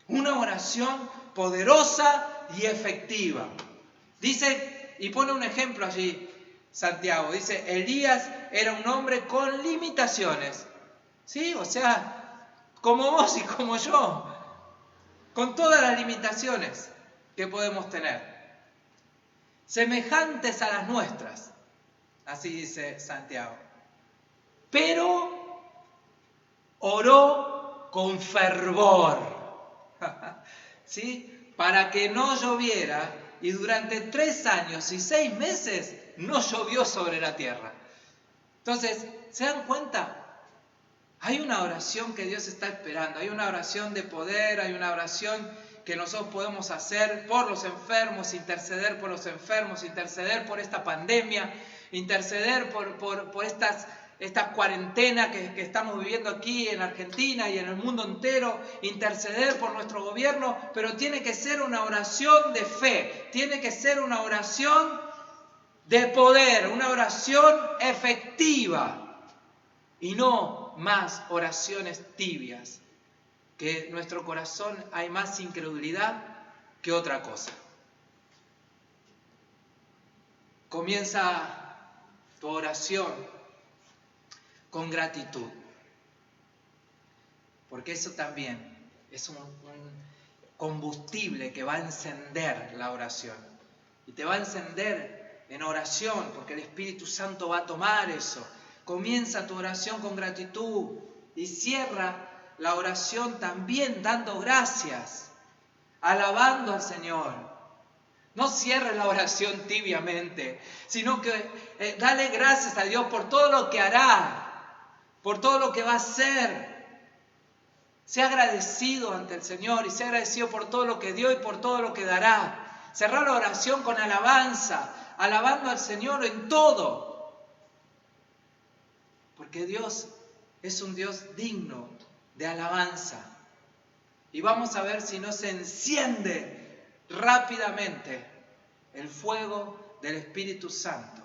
Speaker 4: Una oración poderosa y efectiva. Dice, y pone un ejemplo allí, Santiago, dice, Elías era un hombre con limitaciones. ¿Sí? O sea, como vos y como yo. Con todas las limitaciones que podemos tener. Semejantes a las nuestras. Así dice Santiago. Pero oró con fervor, ¿sí? Para que no lloviera, y durante 3 años y 6 meses no llovió sobre la tierra. Entonces, ¿se dan cuenta? Hay una oración que Dios está esperando, hay una oración de poder, hay una oración que nosotros podemos hacer por los enfermos, interceder por los enfermos, interceder por esta pandemia, interceder por esta cuarentena que estamos viviendo aquí en Argentina y en el mundo entero, interceder por nuestro gobierno, pero tiene que ser una oración de fe, tiene que ser una oración de poder, una oración efectiva y no más oraciones tibias, que en nuestro corazón hay más incredulidad que otra cosa. Comienza tu oración con gratitud, porque eso también es un combustible que va a encender la oración, y te va a encender en oración, porque el Espíritu Santo va a tomar eso. Comienza tu oración con gratitud y cierra la oración también dando gracias, alabando al Señor. No cierres la oración tibiamente, sino que dale gracias a Dios por todo lo que hará, por todo lo que va a hacer. Sea agradecido ante el Señor y sea agradecido por todo lo que dio y por todo lo que dará. Cerrar la oración con alabanza, alabando al Señor en todo. Porque Dios es un Dios digno de alabanza. Y vamos a ver si no se enciende rápidamente el fuego del Espíritu Santo.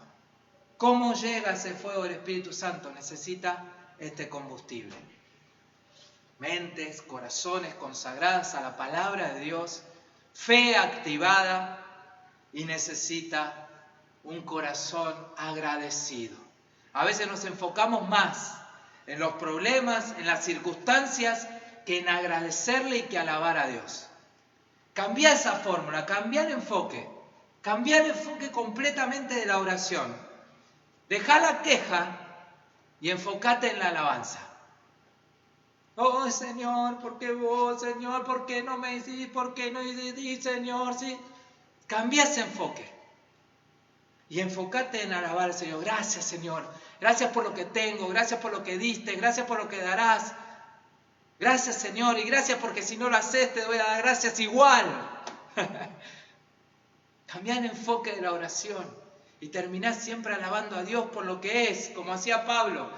Speaker 4: ¿Cómo llega ese fuego del Espíritu Santo? Necesita este combustible. Mentes, corazones consagradas a la palabra de Dios, fe activada y necesita un corazón agradecido. A veces nos enfocamos más en los problemas, en las circunstancias, que en agradecerle y que alabar a Dios. Cambia esa fórmula, cambia el enfoque completamente de la oración. Deja la queja y enfócate en la alabanza. Oh Señor, ¿por qué vos, Señor? ¿Por qué no me hiciste? ¿Por qué no hiciste, Señor? ¿Sí? Cambia ese enfoque. Y enfócate en alabar al Señor. Gracias, Señor. Gracias por lo que tengo. Gracias por lo que diste. Gracias por lo que darás. Gracias, Señor. Y gracias porque si no lo haces, te voy a dar gracias igual. Cambia el enfoque de la oración. Y terminás siempre alabando a Dios por lo que es, como hacía Pablo.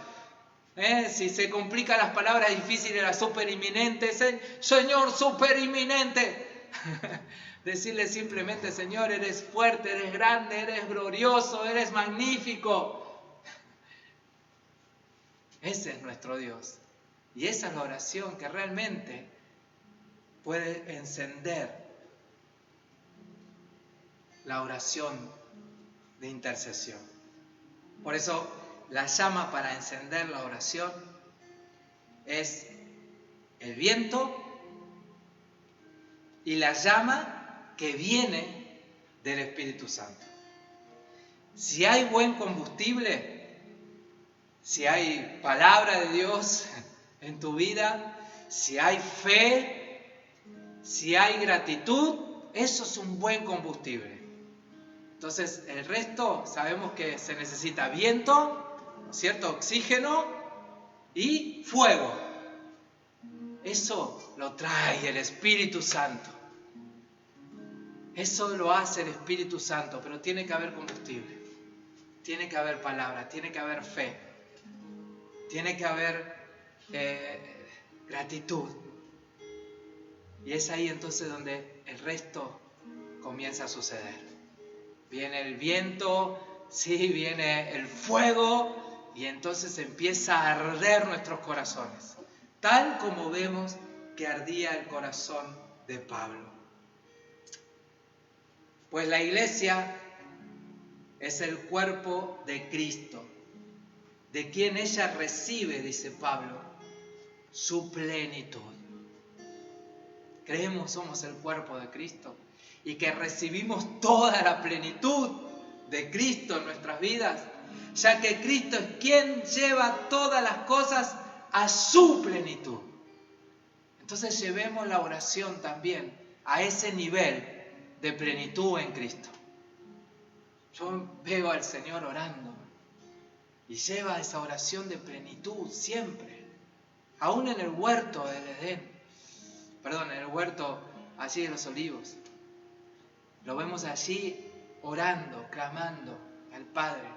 Speaker 4: Si se complican las palabras difíciles, las superinminentes, Señor superinminente. Decirle simplemente, Señor, eres fuerte, eres grande, eres glorioso, eres magnífico. Ese es nuestro Dios. Y esa es la oración que realmente puede encender la oración de intercesión. Por eso la llama para encender la oración es el viento y la llama que viene del Espíritu Santo. Si hay buen combustible, si hay palabra de Dios en tu vida, si hay fe, si hay gratitud, eso es un buen combustible. Entonces, el resto sabemos que se necesita viento, ¿no es cierto? Oxígeno y fuego. Eso lo trae el Espíritu Santo. Eso lo hace el Espíritu Santo, pero tiene que haber combustible. Tiene que haber palabra, tiene que haber fe. Tiene que haber gratitud. Y es ahí entonces donde el resto comienza a suceder. Viene el viento, sí, viene el fuego y entonces empieza a arder nuestros corazones. Tal como vemos que ardía el corazón de Pablo. Pues la iglesia es el cuerpo de Cristo, de quien ella recibe, dice Pablo, su plenitud. Creemos somos el cuerpo de Cristo y que recibimos toda la plenitud de Cristo en nuestras vidas, ya que Cristo es quien lleva todas las cosas a su plenitud. Entonces llevemos la oración también a ese nivel de plenitud en Cristo. Yo veo al Señor orando y lleva esa oración de plenitud siempre, aún en el huerto del Edén, en el huerto allí de los Olivos. Lo vemos allí orando, clamando al Padre,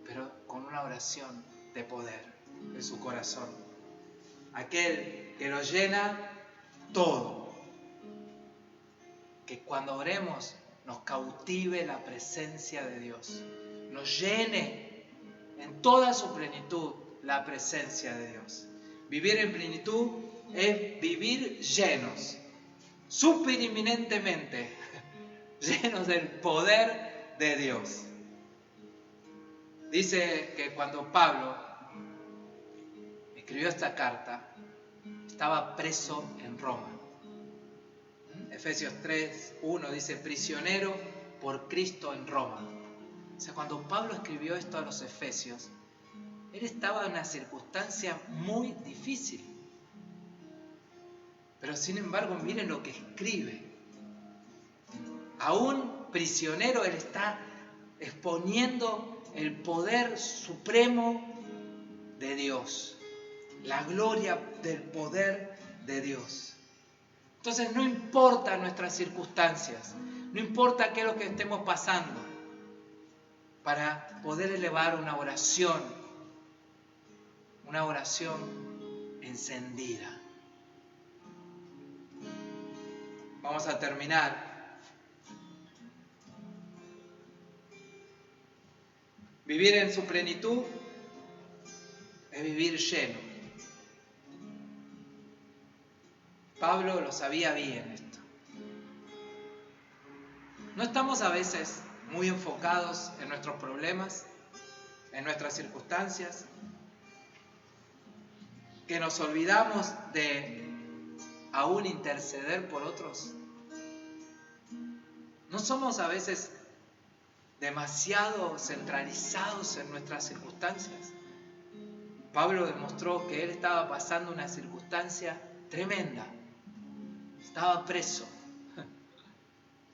Speaker 4: pero con una oración de poder en su corazón. Aquel que lo llena todo. Que cuando oremos nos cautive la presencia de Dios, nos llene en toda su plenitud la presencia de Dios. Vivir en plenitud es vivir llenos, superinminentemente, llenos del poder de Dios. Dice que cuando Pablo escribió esta carta, estaba preso en Roma. Efesios 3:1 dice, prisionero por Cristo en Roma. O sea, cuando Pablo escribió esto a los Efesios, él estaba en una circunstancia muy difícil. Pero sin embargo, miren lo que escribe. Aún prisionero, él está exponiendo el poder supremo de Dios, la gloria del poder de Dios. Entonces no importa nuestras circunstancias, no importa qué es lo que estemos pasando, para poder elevar una oración encendida. Vamos a terminar. Vivir en su plenitud es vivir lleno. Pablo lo sabía bien esto. ¿No estamos a veces muy enfocados en nuestros problemas, en nuestras circunstancias, que nos olvidamos de aún interceder por otros? ¿No somos a veces demasiado centralizados en nuestras circunstancias? Pablo demostró que él estaba pasando una circunstancia tremenda. Estaba preso,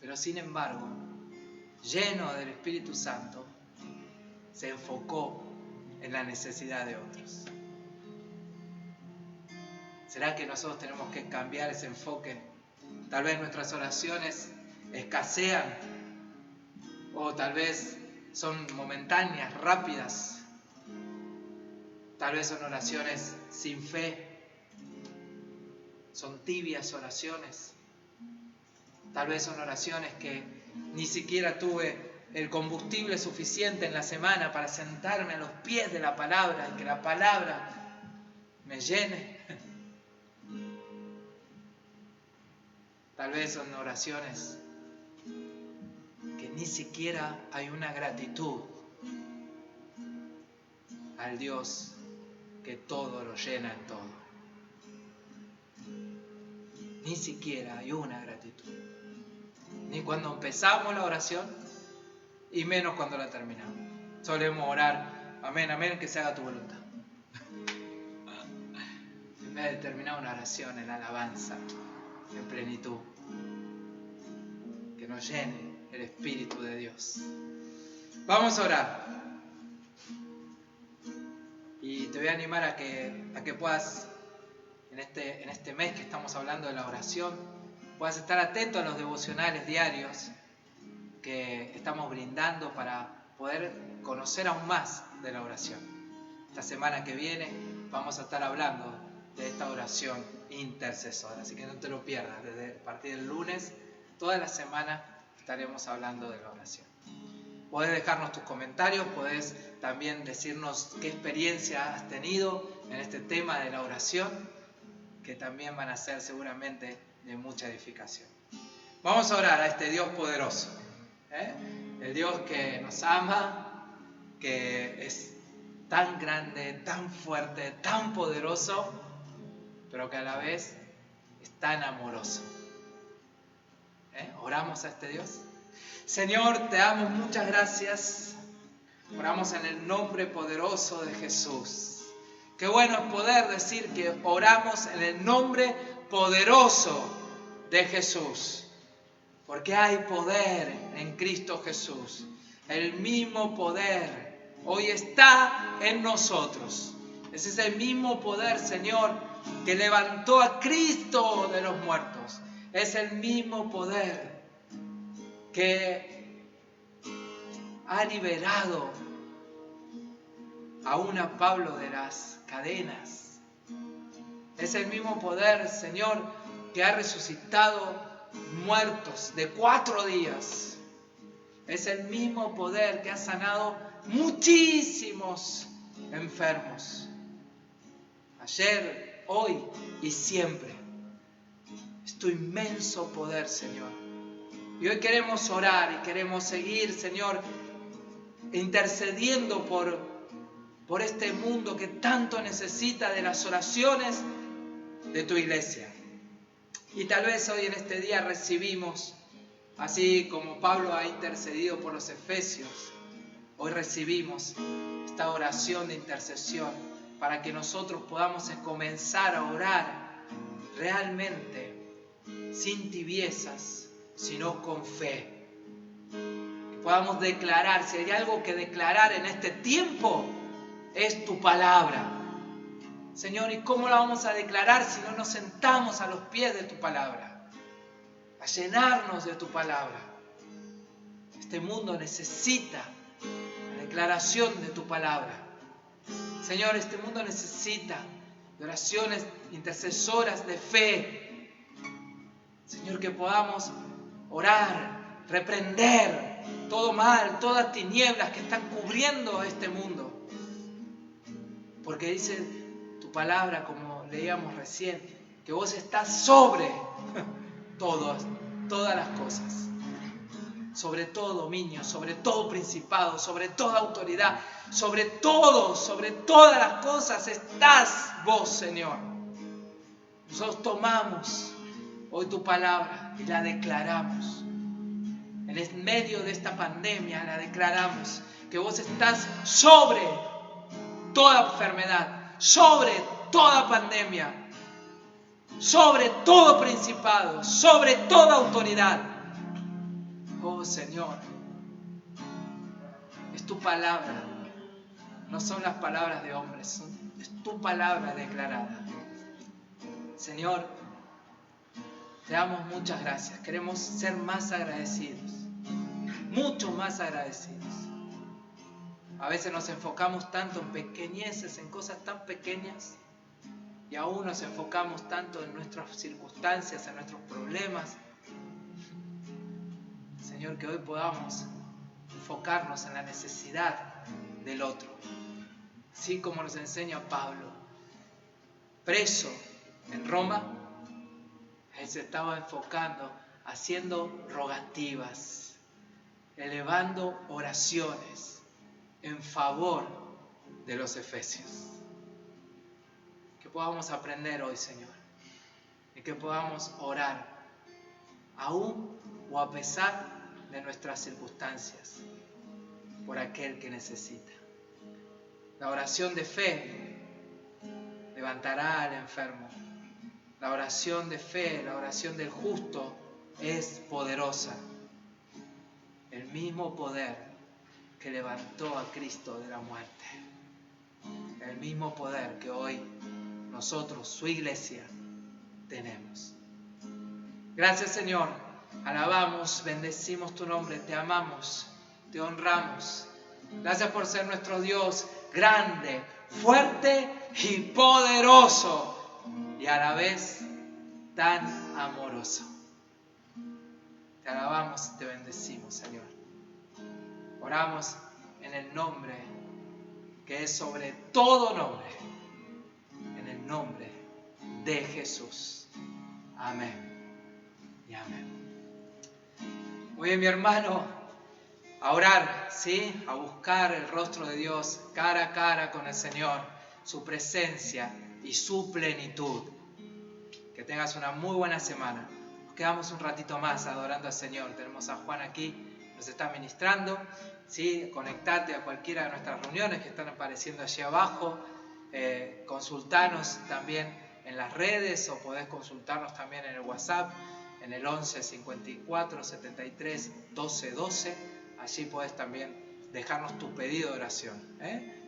Speaker 4: pero sin embargo, lleno del Espíritu Santo, se enfocó en la necesidad de otros. ¿Será que nosotros tenemos que cambiar ese enfoque? Tal vez nuestras oraciones escasean, o tal vez son momentáneas, rápidas. Tal vez son oraciones sin fe, son tibias oraciones. Tal vez son oraciones que ni siquiera tuve el combustible suficiente en la semana para sentarme a los pies de la palabra y que la palabra me llene. Tal vez son oraciones que ni siquiera hay una gratitud al Dios que todo lo llena en todo. Ni siquiera hay una gratitud. Ni cuando empezamos la oración y menos cuando la terminamos. Solemos orar, amén, amén, que se haga tu voluntad. En vez de terminar una oración en alabanza, en plenitud, que nos llene el Espíritu de Dios. Vamos a orar. Y te voy a animar a que puedas, en este mes que estamos hablando de la oración, puedas estar atento a los devocionales diarios que estamos brindando para poder conocer aún más de la oración. Esta semana que viene vamos a estar hablando de esta oración intercesora, así que no te lo pierdas. Desde a partir del lunes, toda la semana estaremos hablando de la oración. Podés dejarnos tus comentarios, podés también decirnos qué experiencia has tenido en este tema de la oración, que también van a ser seguramente de mucha edificación. Vamos a orar a este Dios poderoso, el Dios que nos ama, que es tan grande, tan fuerte, tan poderoso, pero que a la vez es tan amoroso. Oramos a este Dios. Señor, te damos muchas gracias. Oramos en el nombre poderoso de Jesús. Qué bueno es poder decir que oramos en el nombre poderoso de Jesús. Porque hay poder en Cristo Jesús. El mismo poder hoy está en nosotros. Es ese mismo poder, Señor, que levantó a Cristo de los muertos. Es el mismo poder que ha liberado aún a Pablo de las cadenas. Es el mismo poder, Señor, que ha resucitado muertos de 4 días. Es el mismo poder que ha sanado muchísimos enfermos. Ayer, hoy y siempre. Es tu inmenso poder, Señor. Y hoy queremos orar y queremos seguir, Señor, intercediendo por este mundo que tanto necesita de las oraciones de tu iglesia. Y tal vez hoy en este día recibimos, así como Pablo ha intercedido por los efesios, hoy recibimos esta oración de intercesión para que nosotros podamos comenzar a orar realmente sin tibiezas, sino con fe. Que podamos declarar, si hay algo que declarar en este tiempo, es tu palabra. Señor, ¿y cómo la vamos a declarar si no nos sentamos a los pies de tu palabra? A llenarnos de tu palabra. Este mundo necesita la declaración de tu palabra. Señor, este mundo necesita de oraciones intercesoras de fe. Señor, que podamos orar, reprender todo mal, todas tinieblas que están cubriendo este mundo. Porque dice tu palabra, como leíamos recién, que vos estás sobre todas las cosas. Sobre todo dominio, sobre todo principado, sobre toda autoridad, sobre todas las cosas estás vos, Señor. Nosotros tomamos hoy tu palabra y la declaramos. En el medio de esta pandemia la declaramos, que vos estás sobre toda enfermedad, sobre toda pandemia, sobre todo principado, sobre toda autoridad. Oh Señor, tu palabra. No son las palabras de hombres, es tu palabra declarada. Señor, te damos muchas gracias. Queremos ser más agradecidos, mucho más agradecidos. A veces nos enfocamos tanto en pequeñeces, en cosas tan pequeñas, y aún nos enfocamos tanto en nuestras circunstancias, en nuestros problemas. Señor, que hoy podamos enfocarnos en la necesidad del otro. Así como nos enseña Pablo, preso en Roma, él se estaba enfocando, haciendo rogativas, elevando oraciones en favor de los efesios. Que podamos aprender hoy, Señor, y que podamos orar, aún o a pesar de nuestras circunstancias, por aquel que necesita. La oración de fe levantará al enfermo. La oración de fe, la oración del justo es poderosa. El mismo poder que levantó a Cristo de la muerte. El mismo poder que hoy nosotros, su iglesia, tenemos. Gracias, Señor. Alabamos, bendecimos tu nombre, te amamos, te honramos. Gracias por ser nuestro Dios grande, fuerte y poderoso, y a la vez tan amoroso. Te alabamos y te bendecimos, Señor. Oramos en el nombre que es sobre todo nombre, en el nombre de Jesús. Amén y amén. Muy bien, mi hermano, a orar, ¿sí? A buscar el rostro de Dios cara a cara con el Señor, su presencia y su plenitud. Que tengas una muy buena semana. Nos quedamos un ratito más adorando al Señor. Tenemos a Juan aquí, nos está ministrando, ¿sí? Conectate a cualquiera de nuestras reuniones que están apareciendo allí abajo. Consultanos también en las redes, o podés consultarnos también en el WhatsApp, en el 11 54 73 12 12. Allí podés también dejarnos tu pedido de oración,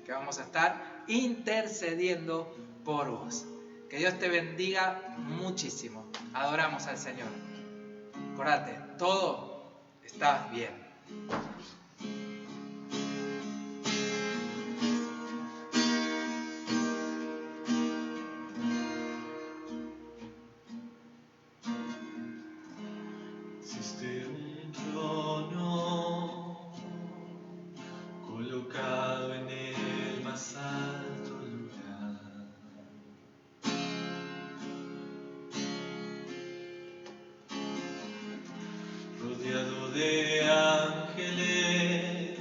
Speaker 4: que vamos a estar intercediendo por vos. Que Dios te bendiga muchísimo. Adoramos al Señor. Acordate, todo está bien.
Speaker 13: Existe un trono colocado en el más alto lugar. Rodeado de ángeles,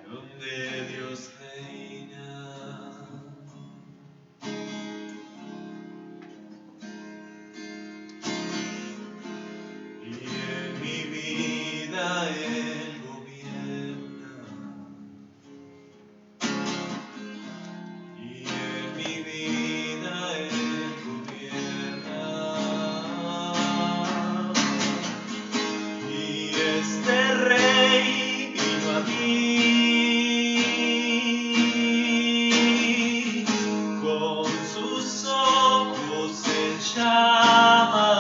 Speaker 13: donde Dios reina. Y en mi vida Él gobierna. Y en mi vida Él gobierna. Y este Rey vino a mí con sus ojos en llamas.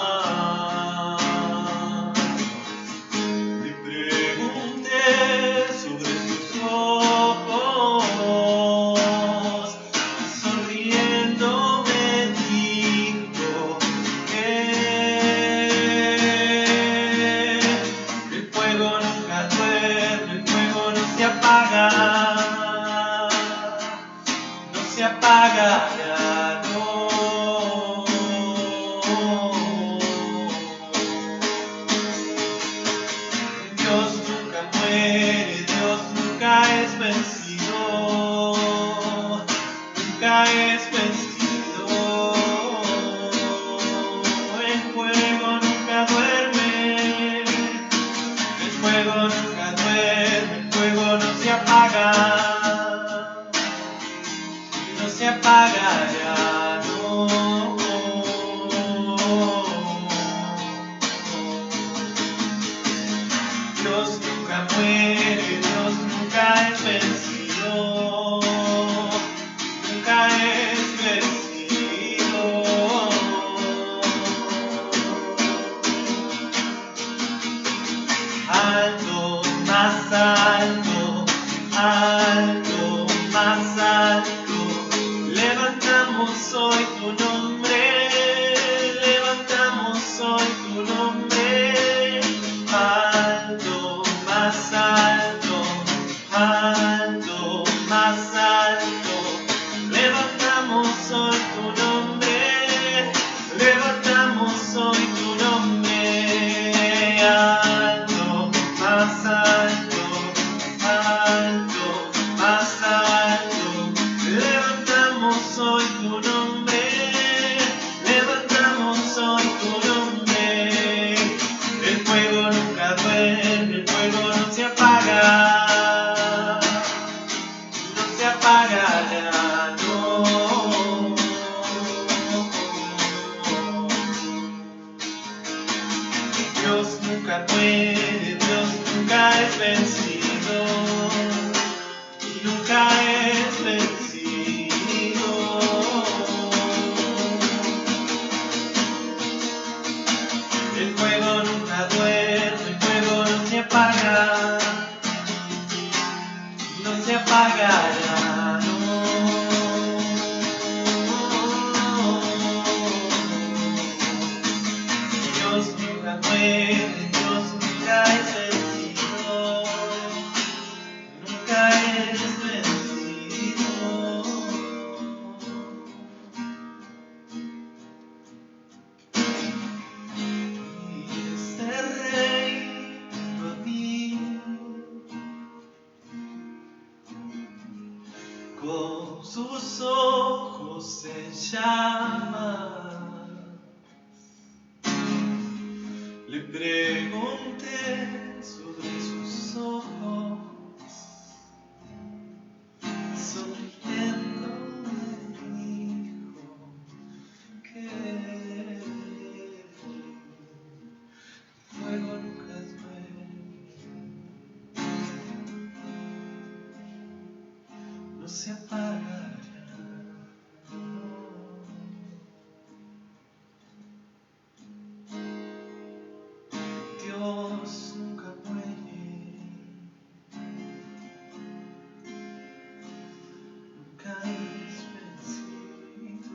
Speaker 13: Le pregunté sobre sus ojos y sonriendo me dijo que el fuego nunca duerme, el fuego no se apaga, no se apaga ya no. Dios nunca muere, Dios nunca es vencido, nunca es vencido. El fuego nunca duerme, el fuego nunca duerme, el fuego no se apaga, no se apaga ya no. Dios nunca muere, Dios nunca es vencido, nunca es vencido. Alto, más alto, alto, más alto, levantamos hoy tu nombre, levantamos hoy tu nombre. Alto, más alto, alto, más alto, levantamos hoy tu nombre, levantamos hoy tu nombre. Alto, más alto, alto, más alto, levantamos hoy tu nombre, levantamos hoy tu nombre. El fuego nunca duerme, el fuego no se apaga, no se apagará, no. Dios nunca muere, Dios nunca es vencido, nunca es vencido. El fuego nunca duerme, el fuego no se apaga, no se apagará, no. Dios nunca muere, Dios nunca es vencido, nunca es vencido. Este rey a mí, con sus ojos se llama. Le pregunté sobre sus ojos, sonriendo me dijo que el fuego nunca duerme, no se apaga. Dios nunca muere, nunca es vencido.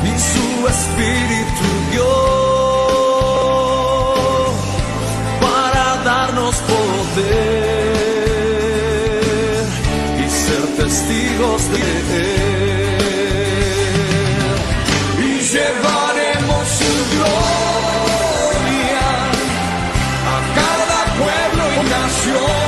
Speaker 3: Y su espíritu dio para darnos poder y ser testigos de él, y llevaremos su gloria a cada pueblo y nación.